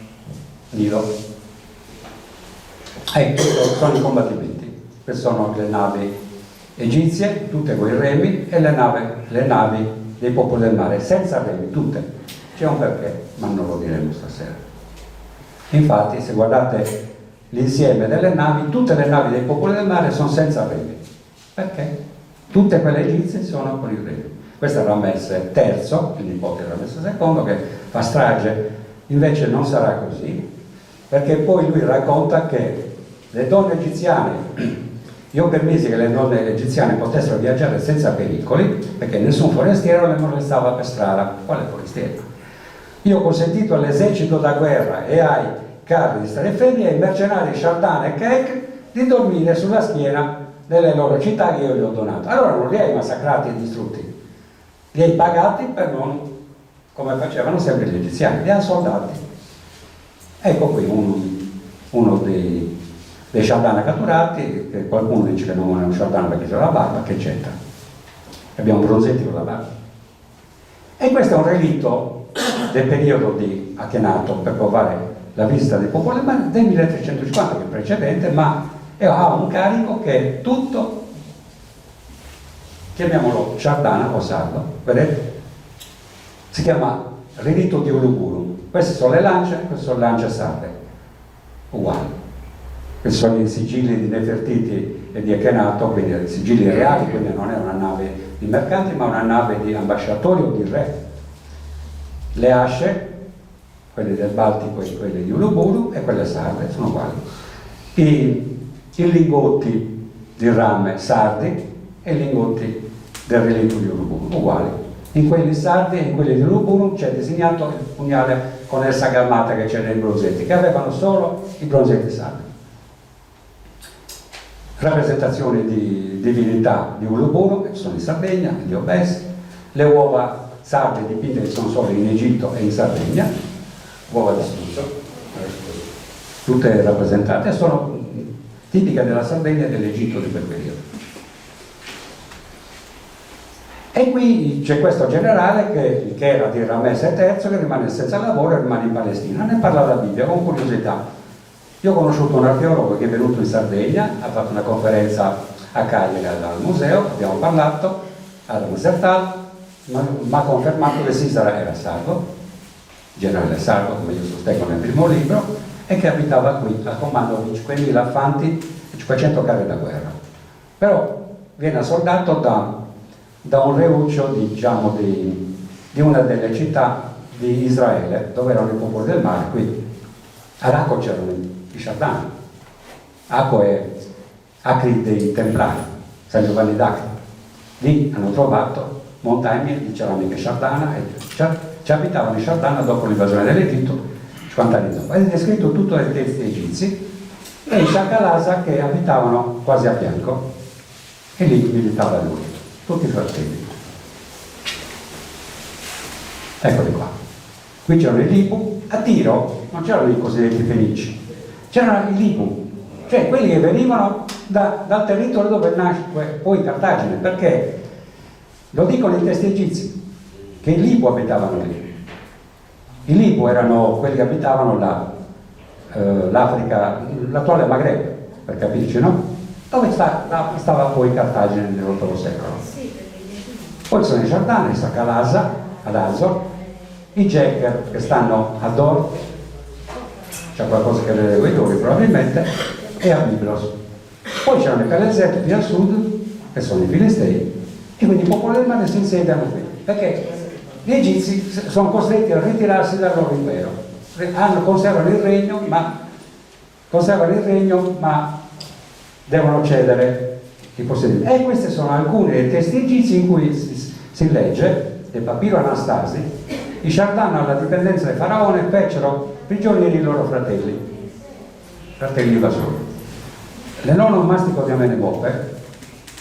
Nilo. Ecco, sono i combattimenti. Queste sono le navi egizie, tutte con i remi, e le navi dei popoli del mare, senza remi, tutte. C'è un perché, ma non lo diremo stasera. Infatti, se guardate l'insieme delle navi, tutte le navi dei popoli del mare sono senza remi. Perché? Tutte quelle egizie sono con i remi. Questo è Ramesse III, il nipote di Ramesse II, che fa strage. Invece non sarà così, perché poi lui racconta che le donne egiziane Io permisi che le donne egiziane potessero viaggiare senza pericoli, perché nessun forestiero le molestava per strada. Quale forestiero? Io ho consentito all'esercito da guerra e ai carri di stare fermi e ai mercenari Chardin e Keck di dormire sulla schiena delle loro città che io gli ho donato. Allora non li hai massacrati e distrutti, li hai pagati per non, come facevano sempre gli egiziani, li hanno soldati. Ecco qui uno dei Chardin catturati, che qualcuno dice che non è un Chardin perché c'è la barba, che c'entra? Abbiamo bronzetti con la barba. E questo è un relitto del periodo di Akhenato per provare la visita dei popoli del 1350, che è il precedente, ma ha un carico che è tutto, chiamiamolo Chardana o sardo, vedete? Si chiama relitto di Uluguru. Queste sono le lance, queste sono le lance sarde, uguali. Questi sono i sigilli di Nefertiti e di Akhenato, quindi sigilli reali, quindi non è una nave di mercanti, ma una nave di ambasciatori o di re. Le asce, quelle del Baltico e quelle di Uluguru, e quelle sarde sono uguali. I lingotti di rame sardi e i lingotti del relitto di Uluguru, uguali. In quelli sardi e in quelli di Uluguru c'è disegnato il pugnale con essa gammata che c'è nei bronzetti, che avevano solo i bronzetti sardi. Rappresentazioni di divinità di Uluguru, che sono in Sardegna, di Obes, le uova sarde dipinte che sono solo in Egitto e in Sardegna, uova di struzzo, tutte rappresentate, sono tipiche della Sardegna e dell'Egitto di quel periodo. E qui c'è questo generale che era di Ramesse III, che rimane senza lavoro e rimane in Palestina. Ne parla la Bibbia con curiosità. Io ho conosciuto un archeologo che è venuto in Sardegna, ha fatto una conferenza a Cagliari al museo, abbiamo parlato, al Musertal, ma ha confermato che Sisera era sardo, generale sardo, come io sostengo nel primo libro, e che abitava qui al comando di 5.000 affanti e 500 carri da guerra. Però viene assoldato da un reuccio, diciamo, di una delle città di Israele, dove erano i popoli del mare. Qui a Racco c'erano i Chardin, Acco è Acri dei Templari, San Giovanni d'Acri. Lì hanno trovato montagne di ceramiche Chardana e ci abitavano i Chardana dopo l'invasione dell'Egitto 50 anni dopo. È descritto tutto dai testi egizi e i Shakalasa che abitavano quasi a fianco e lì militava lui, tutti i fratelli. Eccoli qua. Qui c'erano i Libu, a Tiro non c'erano i cosiddetti Fenici, c'erano i Libu, cioè quelli che venivano dal territorio dove nacque poi Cartagine, perché lo dicono i testi egizi, che i Libu abitavano lì. I Libu erano quelli che abitavano l'Africa, l'attuale Maghreb, per capirci, no? Dove stava poi Cartagine nell'VIII secolo. Poi sono i Chardin, i Sakalasa, ad Azor, i Jeker che stanno a Dor, c'è qualcosa che vede quei dori probabilmente, e a Biblos. Poi c'erano i Pelezet più a sud, che sono i Filistei, e quindi i popoli del mare si insediano qui, perché gli egizi sono costretti a ritirarsi dal loro impero, conservano il regno, ma devono cedere i possedimenti. E questi sono alcuni dei testi egizi in cui si legge, del papiro Anastasi, i Chardin alla dipendenza del faraone fecero prigionieri i loro fratelli invasori. Le non mastico di Amenemope,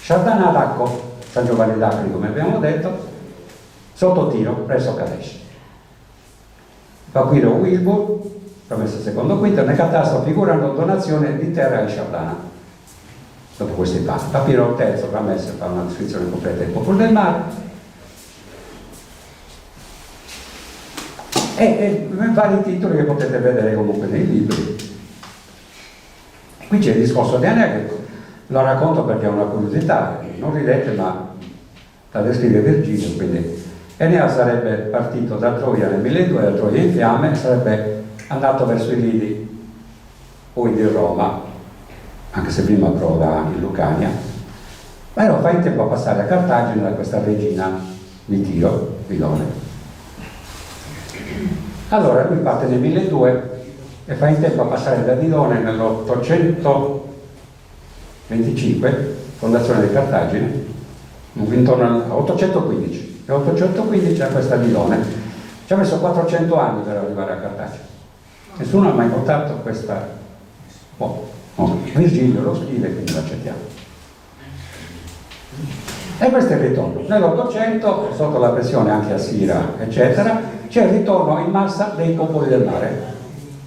Chardin ad Acco, San Giovanni d'Acri, come abbiamo detto, sotto Tiro, presso Kadesh. Papiro Wilbur, promessa secondo quinto, nel catasto figurano donazione di terra ai Chardin. Dopo questi passi, Papiro III, Ramesse, fa una descrizione completa del popolo del mare. E vari titoli che potete vedere comunque nei libri. E qui c'è il discorso di Enea, che lo racconto perché è una curiosità, non ridete, ma la descrive Virgilio. Quindi Enea sarebbe partito da Troia nel 1200, da Troia in fiamme, sarebbe andato verso i Lidi, poi di Roma, anche se prima approda in Lucania, ma non fa in tempo a passare a Cartagine da questa regina di Tiro, Filone. Allora lui parte nel 1200 e fa in tempo a passare da Didone nell'810 25, fondazione di Cartagine, intorno al 815. E 815 c'è questa Milone. Ci ha messo 400 anni per arrivare a Cartagine. Nessuno ha mai notato questa... Virgilio lo scrive, quindi l'accettiamo. E questo è il ritorno. Nell'800, sotto la pressione anche assira, eccetera, c'è il ritorno in massa dei popoli del mare.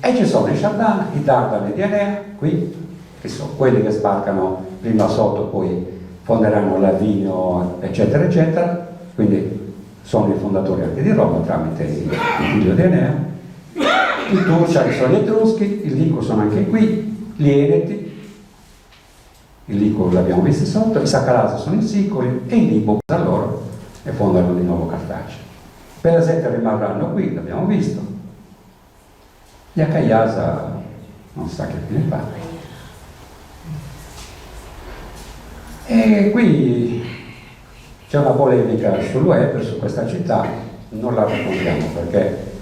E ci sono i Sardana, i Dardani di Enea, qui, che sono quelli che sbarcano prima sotto, poi fonderanno l'Avinio, eccetera, eccetera. Quindi sono i fondatori anche di Roma tramite il figlio di Enea. I Turci, che sono gli Etruschi, i Lico sono anche qui, gli Eneti, il Lico l'abbiamo visto sotto, i Sacalasa sono i Sicoli e i Libo da loro e fondano di nuovo Cartagine. Pelasette rimarranno qui, l'abbiamo visto. Gli Acaiasa non sa che fine fa. E qui c'è una polemica sul web su questa città, non la raccontiamo perché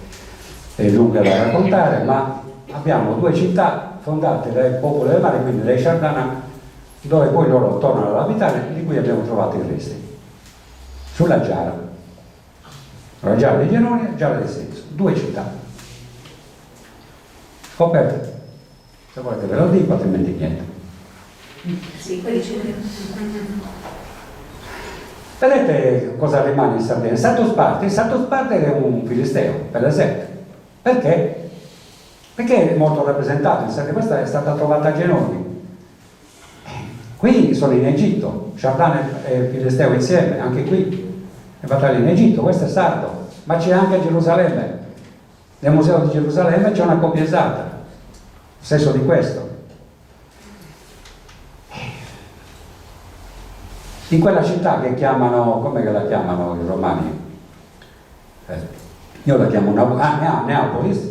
è lunga da raccontare, ma abbiamo due città fondate dai popoli del mare, quindi dai Sardana, dove poi loro tornano ad abitare, di cui abbiamo trovato i resti. Sulla Giara. La Giara di Genonia e Giara di Senso. Due città. Scoperte. Se volete ve lo dico, altrimenti niente. Sì, quelli ci Vedete cosa rimane in Sardegna? Santo Sparte. Il Santo Sparte è un filisteo, per esempio. Perché? Perché è molto rappresentato in Sardegna. Questa è stata trovata a Genonia. Qui sono in Egitto, Sardana e Filisteo insieme, anche qui, le battaglie in Egitto, questo è sardo, ma c'è anche a Gerusalemme, nel museo di Gerusalemme c'è una copia esatta, stesso di questo. In quella città che chiamano, come la chiamano i romani? Io la chiamo Neapolis,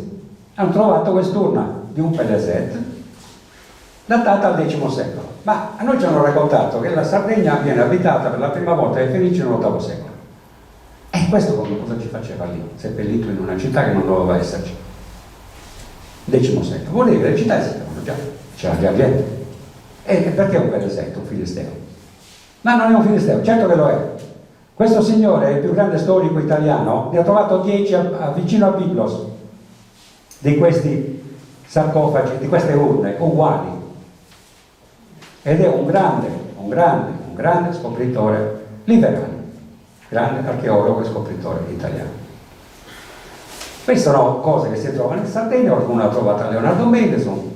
hanno trovato quest'urna di un Pelasette, datata al X secolo. Ma a noi ci hanno raccontato che la Sardegna viene abitata per la prima volta dai Fenici nell'VIII secolo. E questo cosa ci faceva lì, seppellito in una città che non doveva esserci? X secolo. Vuol dire che le città esistevano già, c'era già gente. E perché un Pelasette, un filisteo? Ma non è un filisteo, certo che lo è. Questo signore è il più grande storico italiano, ne ha trovato 10 vicino a Biblos di questi sarcofagi, di queste urne uguali. Ed è un grande scopritore liberale, grande archeologo e scopritore italiano. Queste sono cose che si trovano in Sardegna, qualcuno l'ha trovata Leonardo Mendelson,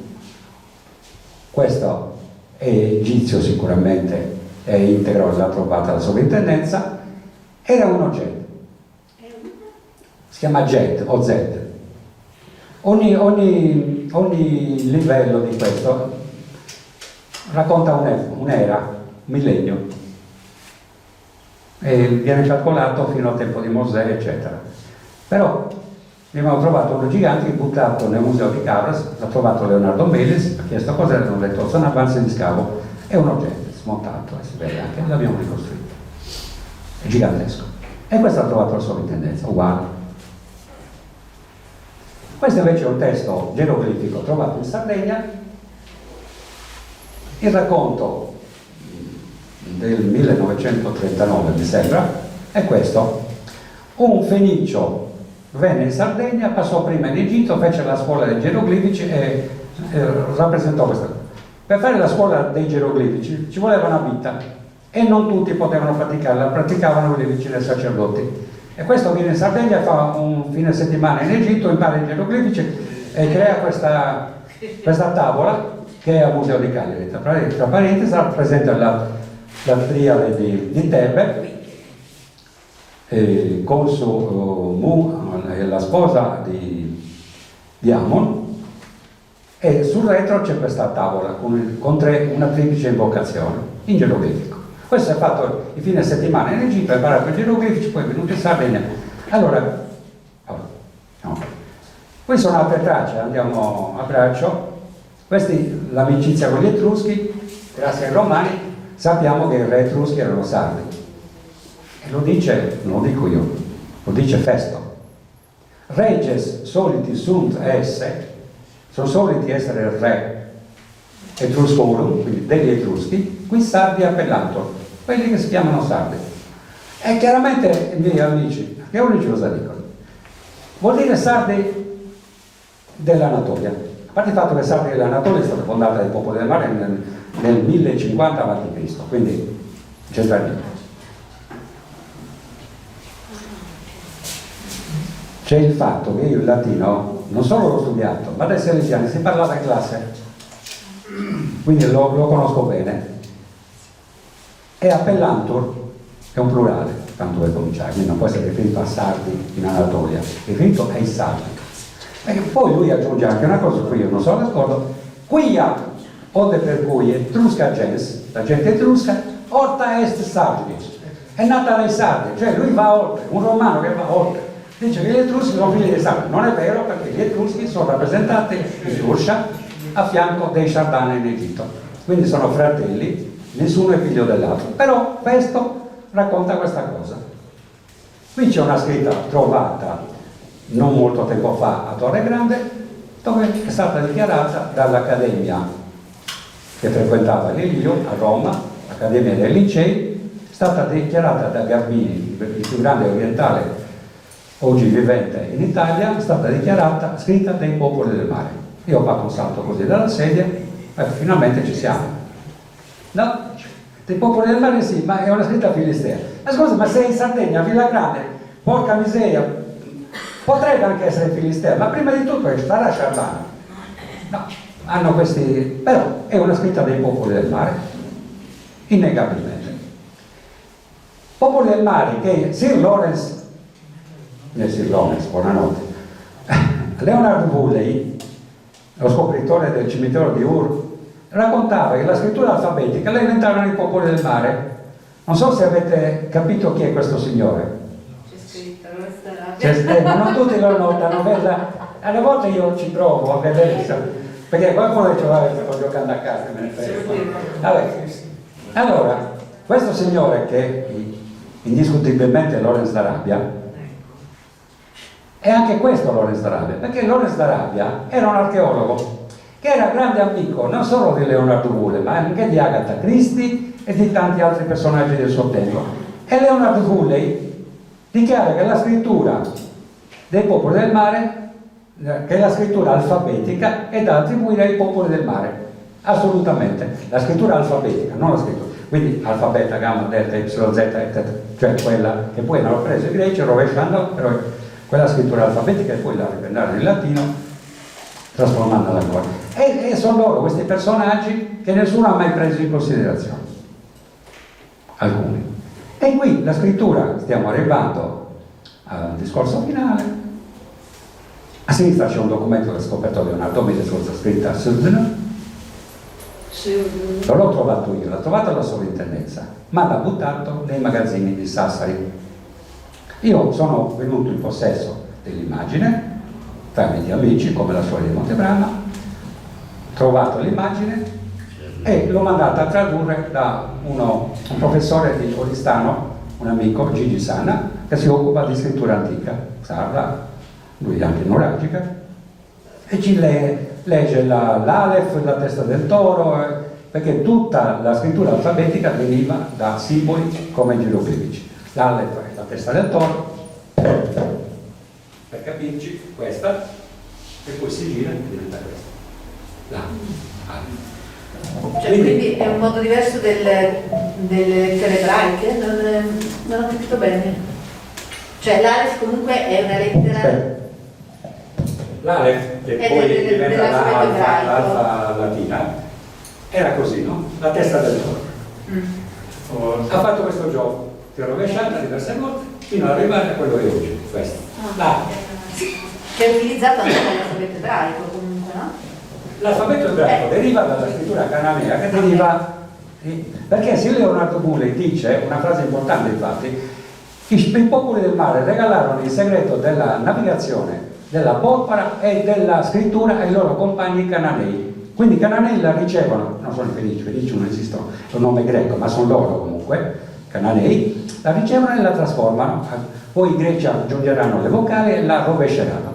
questo è egizio sicuramente, è integro, l'ha trovata la sovrintendenza, era un oggetto, si chiama jet o Z. Ogni livello di questo racconta un'era, un millennio, e viene calcolato fino al tempo di Mosè, eccetera. Però abbiamo trovato uno gigante buttato nel museo di Cabras, l'ha trovato Leonardo Melis, ha chiesto cos'era, hanno detto sono avanzi di scavo, è un oggetto smontato, e si vede anche, l'abbiamo ricostruito, è gigantesco. E questo ha trovato la sovrintendenza, uguale. Questo invece è un testo geroglifico trovato in Sardegna. Il racconto del 1939, mi sembra, è questo. Un fenicio venne in Sardegna, passò prima in Egitto, fece la scuola dei geroglifici e rappresentò questa cosa. Per fare la scuola dei geroglifici ci voleva una vita e non tutti potevano praticarla, praticavano le vicine sacerdoti. E questo viene in Sardegna, fa un fine settimana in Egitto, impara i geroglifici e crea questa tavola che è al Museo di Cagliari. Tra parentesi rappresenta la triade di Tebe con la sposa di Amon, e sul retro c'è questa tavola con una triplice invocazione in geroglifico. Questo è fatto il fine settimana in Egitto, ha imparato i geroglifici, poi è venuto in Sardegna. Allora no. Qui sono altre tracce, andiamo a braccio. Questi, l'amicizia con gli Etruschi, grazie ai Romani, sappiamo che i re Etruschi erano sardi. E lo dice, non lo dico io, lo dice Festo. Reges soliti sunt esse, sono soliti essere re, Etruscorum, quindi degli Etruschi, qui sardi appellantur, quelli che si chiamano sardi. E chiaramente i miei amici, archeologi cosa dicono? Vuol dire sardi dell'Anatolia. A parte il fatto che Sardi dell'Anatolia è stata fondata dai popoli del mare nel 1050 a.C., quindi c'è da dire. C'è il fatto che io il latino non solo l'ho studiato, ma dai salesiani si parlava in classe, quindi lo conosco bene. E appellantur è un plurale, tanto per cominciare, quindi non può essere riferito a sardi in Anatolia, è riferito ai sardi. E poi lui aggiunge anche una cosa su cui io non sono d'accordo: quia, onde per cui etrusca gens, la gente etrusca, orta est sardis, è nata dai sardi, cioè lui va oltre, un romano che va oltre. Dice che gli Etruschi sono figli dei Sardi. Non è vero, perché gli Etruschi sono rappresentati in Urcia a fianco dei Sardana in Egitto. Quindi sono fratelli, nessuno è figlio dell'altro. Però questo racconta questa cosa. Qui c'è una scritta trovata non molto tempo fa a Torre Grande, dove è stata dichiarata dall'Accademia che frequentava Lelio a Roma, l'Accademia dei Licei, è stata dichiarata da Garbini, il più grande orientale oggi vivente in Italia, è stata dichiarata scritta dai popoli del mare. Io ho fatto un salto così dalla sedia e finalmente ci siamo. No? Dei popoli del mare sì, ma è una scritta filistea. Ma scusa, ma sei in Sardegna, a Villa Grande, porca miseria, potrebbe anche essere filistea, ma prima di tutto è stata Sardana. No, hanno questi... però è una scritta dei popoli del mare, innegabilmente. Popoli del mare che Sir Lawrence, buonanotte. Leonard Woolley, lo scopritore del cimitero di Ur, raccontava che la scrittura alfabetica la inventarono i popoli del mare. Non so se avete capito chi è questo signore. C'è scritto, ma non tutti lo notano. Alle volte io ci provo a vedere, perché qualcuno dice vabbè, sto giocando a casa, me ne frego. Vabbè. Allora, questo signore, che indiscutibilmente è Lorenz d'Arabia, e anche questo Lorenz d'Arabia, perché Lorenz d'Arabia era un archeologo che era grande amico non solo di Leonardo Woolley, ma anche di Agatha Christie e di tanti altri personaggi del suo tempo. E Leonardo Woolley dichiara che la scrittura dei popoli del mare, che è la scrittura alfabetica, è da attribuire ai popoli del mare. Assolutamente. La scrittura alfabetica, non la scrittura. Quindi alfa, beta, gamma, delta, y, z, eccetera. Cioè quella che poi hanno preso i greci rovesciando, però quella scrittura alfabetica e poi la riprenderanno in latino trasformandola ancora. E sono loro questi personaggi che nessuno ha mai preso in considerazione, alcuni. E qui la scrittura, stiamo arrivando al discorso finale. A sinistra c'è un documento che ha scoperto Leonardo Medescosa, scritta a Sudden. Non l'ho trovato io, l'ha trovato la sovrintendenza, ma l'ha buttato nei magazzini di Sassari. Io sono venuto in possesso dell'immagine tramite amici come la storia di Montebrana, ho trovato l'immagine e l'ho mandata a tradurre da un professore di Oristano, un amico, Gigi Sana, che si occupa di scrittura antica, sarda, lui è anche nuragica, e ci legge l'Alef, la testa del toro, perché tutta la scrittura alfabetica deriva da simboli come geroglifici. L'Alef è la testa del toro, per capirci questa, e poi si gira e diventa questa. Cioè, quindi è un modo diverso delle lettere ebraiche? Non ho capito bene. Cioè l'Alef comunque è una lettera... L'Alef, che poi diventa l'alfa latina, era così, no? La testa del toro. Ha fatto questo gioco, che è rovesciata diverse volte, fino ad arrivare a quello che è oggi, questo. Che è utilizzato anche nell'alfabeto ebraico comunque, no? L'alfabeto ebraico deriva dalla scrittura cananea, che deriva... Perché se Leonardo Woolley dice, una frase importante infatti, i popoli del mare regalarono il segreto della navigazione, della porpora e della scrittura ai loro compagni cananei. Quindi i cananei la ricevono, non sono i fenici non esistono, è un nome greco, ma sono loro comunque, cananei, la ricevono e la trasformano, poi i greci aggiungeranno le vocali e la rovesceranno,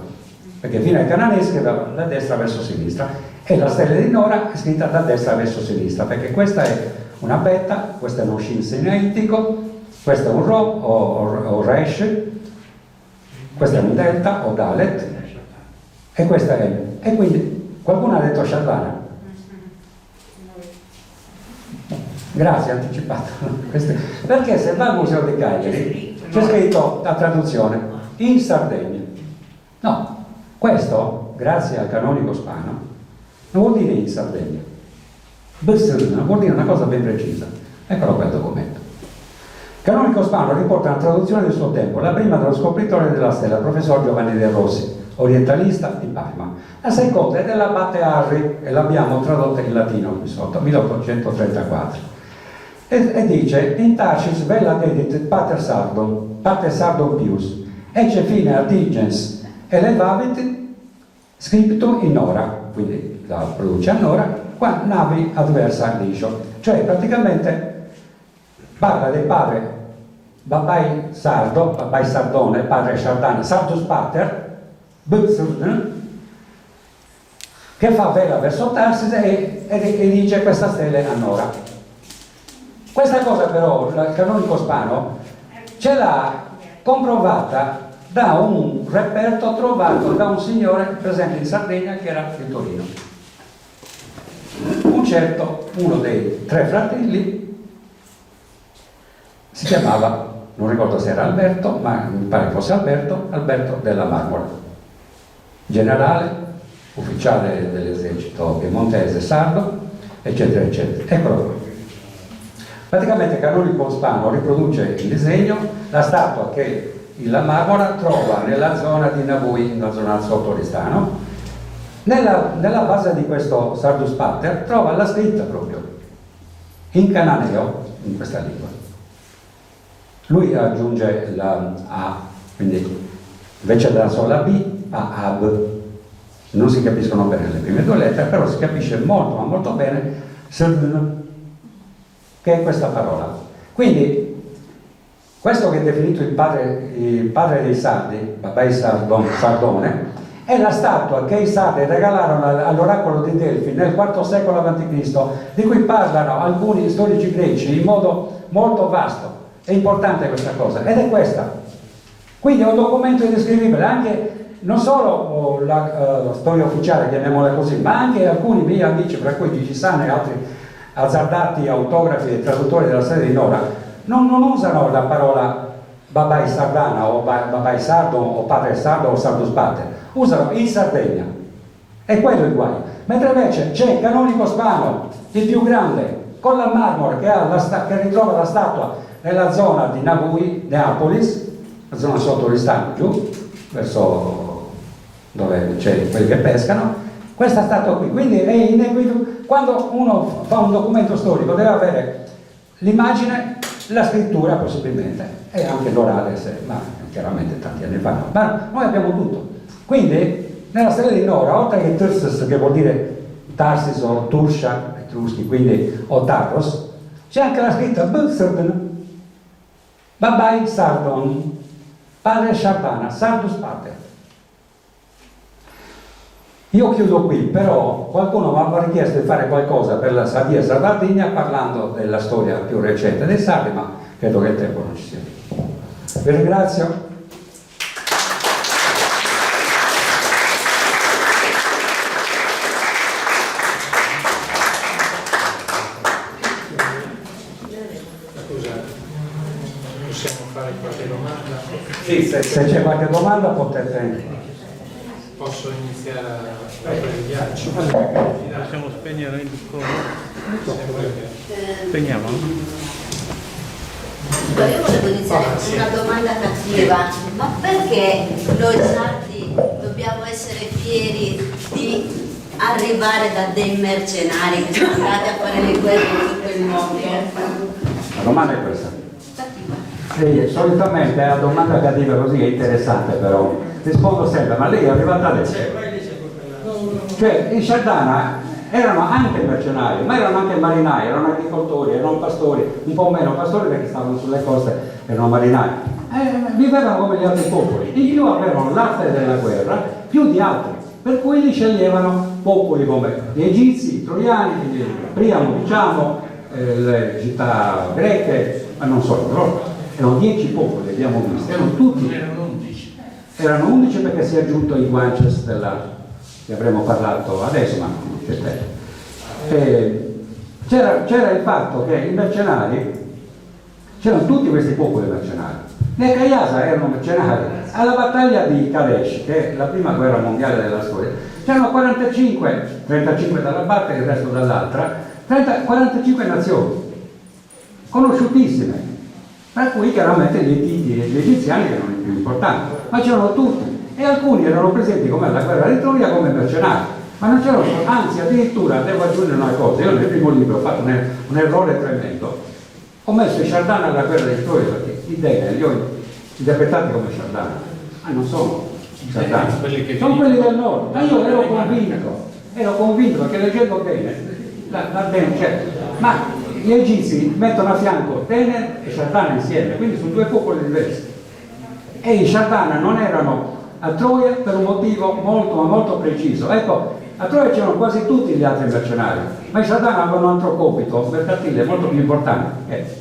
perché fino ai cananei scrivevano da destra verso sinistra, E la stella di Nora è scritta da destra verso sinistra, perché questa è una beta, questo è uno shin sinettico, questo è un Rho o Resh, questo è un delta o Dalet, e questa è. E quindi qualcuno ha detto Shardana? Grazie, anticipato. Perché se va al museo di Cagliari c'è scritto la traduzione in Sardegna. No, questo, grazie al canonico Spano, non vuol dire in Sardegna. Vuol dire una cosa ben precisa. Eccolo qua il documento. Canonico Spano riporta una traduzione del suo tempo, la prima dello scopritore della stella, il professor Giovanni De Rossi, orientalista di Parma. La seconda è dell'abate Harry, e l'abbiamo tradotta in latino qui sotto, 1834. E dice: in Tarsis vella dedit pater Sardon pius, ecce fine artigens elevavit scriptum in Nora, quindi la produce a Nora, qua navi adversa liscio, cioè praticamente parla del padre Babai Sardone, padre Shardana, Sardus Pater, che fa vela verso Tarsis e dice questa stella è a Nora. Questa cosa però il canonico Spano ce l'ha comprovata da un reperto trovato da un signore presente in Sardegna che era di Torino. Un certo, uno dei 3 fratelli, si chiamava, non ricordo se era Alberto, ma mi pare che fosse Alberto della Marmora, generale, ufficiale dell'esercito piemontese sardo, eccetera, eccetera. Eccolo qua. Praticamente Canonico Spano riproduce il disegno, la statua che la Marmora trova nella zona di Navui, nella zona al sottoristano. Nella base di questo Sardus Pater trova la scritta proprio in cananeo, in questa lingua. Lui aggiunge la A, quindi invece della sola B, Ab. Non si capiscono bene le prime 2 lettere, però si capisce molto, ma molto bene Sardun, che è questa parola. Quindi questo che è definito il padre dei Sardi, Babai Sardone, è la statua che i Sardi regalarono all'oracolo di Delfi nel IV secolo a.C., di cui parlano alcuni storici greci in modo molto vasto. È importante questa cosa, ed è questa. Quindi è un documento indescrivibile, anche non solo la storia ufficiale, chiamiamola così, ma anche alcuni miei amici, fra cui Gigi Sanna e altri azzardati autografi e traduttori della storia di Nora, non usano la parola Babai Sardana o Babai Sardo o Padre Sardo o Sardus Pater, usano in Sardegna, e quello è il guaio. Mentre invece c'è Canonico Spano, il più grande, con la Marmora che ritrova la statua nella zona di Navui, Neapolis, la zona sotto l'Istano, giù, verso dove c'è quelli che pescano, questa statua qui. Quindi è inequivocabile. Quando uno fa un documento storico deve avere l'immagine, la scrittura possibilmente, e anche l'orale, ma chiaramente tanti anni fa no. Ma noi abbiamo tutto. Quindi nella stella di Nora, oltre che Tursis, che vuol dire Tarsis o Tursha, etruschi, quindi o Tarros, c'è anche la scritta Babai Sardon, padre Shardana, Sardus Pater. Io chiudo qui, però qualcuno mi aveva richiesto di fare qualcosa per la Sardia Sardegna parlando della storia più recente dei Sardi, ma credo che il tempo non ci sia. Vi ringrazio. Possiamo fare qualche domanda? Sì, se c'è qualche domanda potete... Posso iniziare a fare il ghiaccio? Possiamo spegnere il spegniamo? Io volevo iniziare con una domanda cattiva, ma perché noi sardi dobbiamo essere fieri di arrivare da dei mercenari che sono andati a fare le guerre in tutto il mondo? La domanda è questa. Sì, solitamente la domanda cattiva così è interessante, però rispondo sempre, ma lei è arrivata adesso. Cioè i Shardana erano anche mercenari, ma erano anche marinai, erano agricoltori, erano pastori, un po' meno pastori perché stavano sulle coste, erano marinai. Vivevano come gli altri popoli, in più avevano l'arte della guerra più di altri. per cui li sceglievano popoli come gli egizi, i troiani, Priamo, diciamo, le città greche, ma non solo, però erano 10 popoli, abbiamo visto, erano tutti. Erano 11 perché si è aggiunto i Guanches che avremmo parlato adesso, ma non c'è tempo. C'era il fatto che i mercenari, c'erano tutti questi popoli mercenari. Le Kayasa erano mercenari. Alla battaglia di Kadesh, che è la prima guerra mondiale della storia, c'erano 45, 35 dalla parte e il resto dall'altra, 45 nazioni, conosciutissime. Per cui chiaramente gli Hittiti e gli egiziani erano i più importanti, ma c'erano tutti e alcuni erano presenti come alla guerra di Troia come mercenari, ma non c'erano, anzi addirittura devo aggiungere una cosa, io nel primo libro ho fatto un errore tremendo, ho messo i Shardana alla guerra di Troia perché i Dene li ho interpretati come Shardana, ma non sono Shardana, sono quelli del nord, ma io ero convinto perché leggendo bene, ma gli egizi mettono a fianco Tener e Shardana insieme, quindi sono due popoli diversi. E i Shardana non erano a Troia per un motivo molto ma molto preciso. Ecco, a Troia c'erano quasi tutti gli altri mercenari, ma i Shardana avevano un altro compito mercantile molto più importante.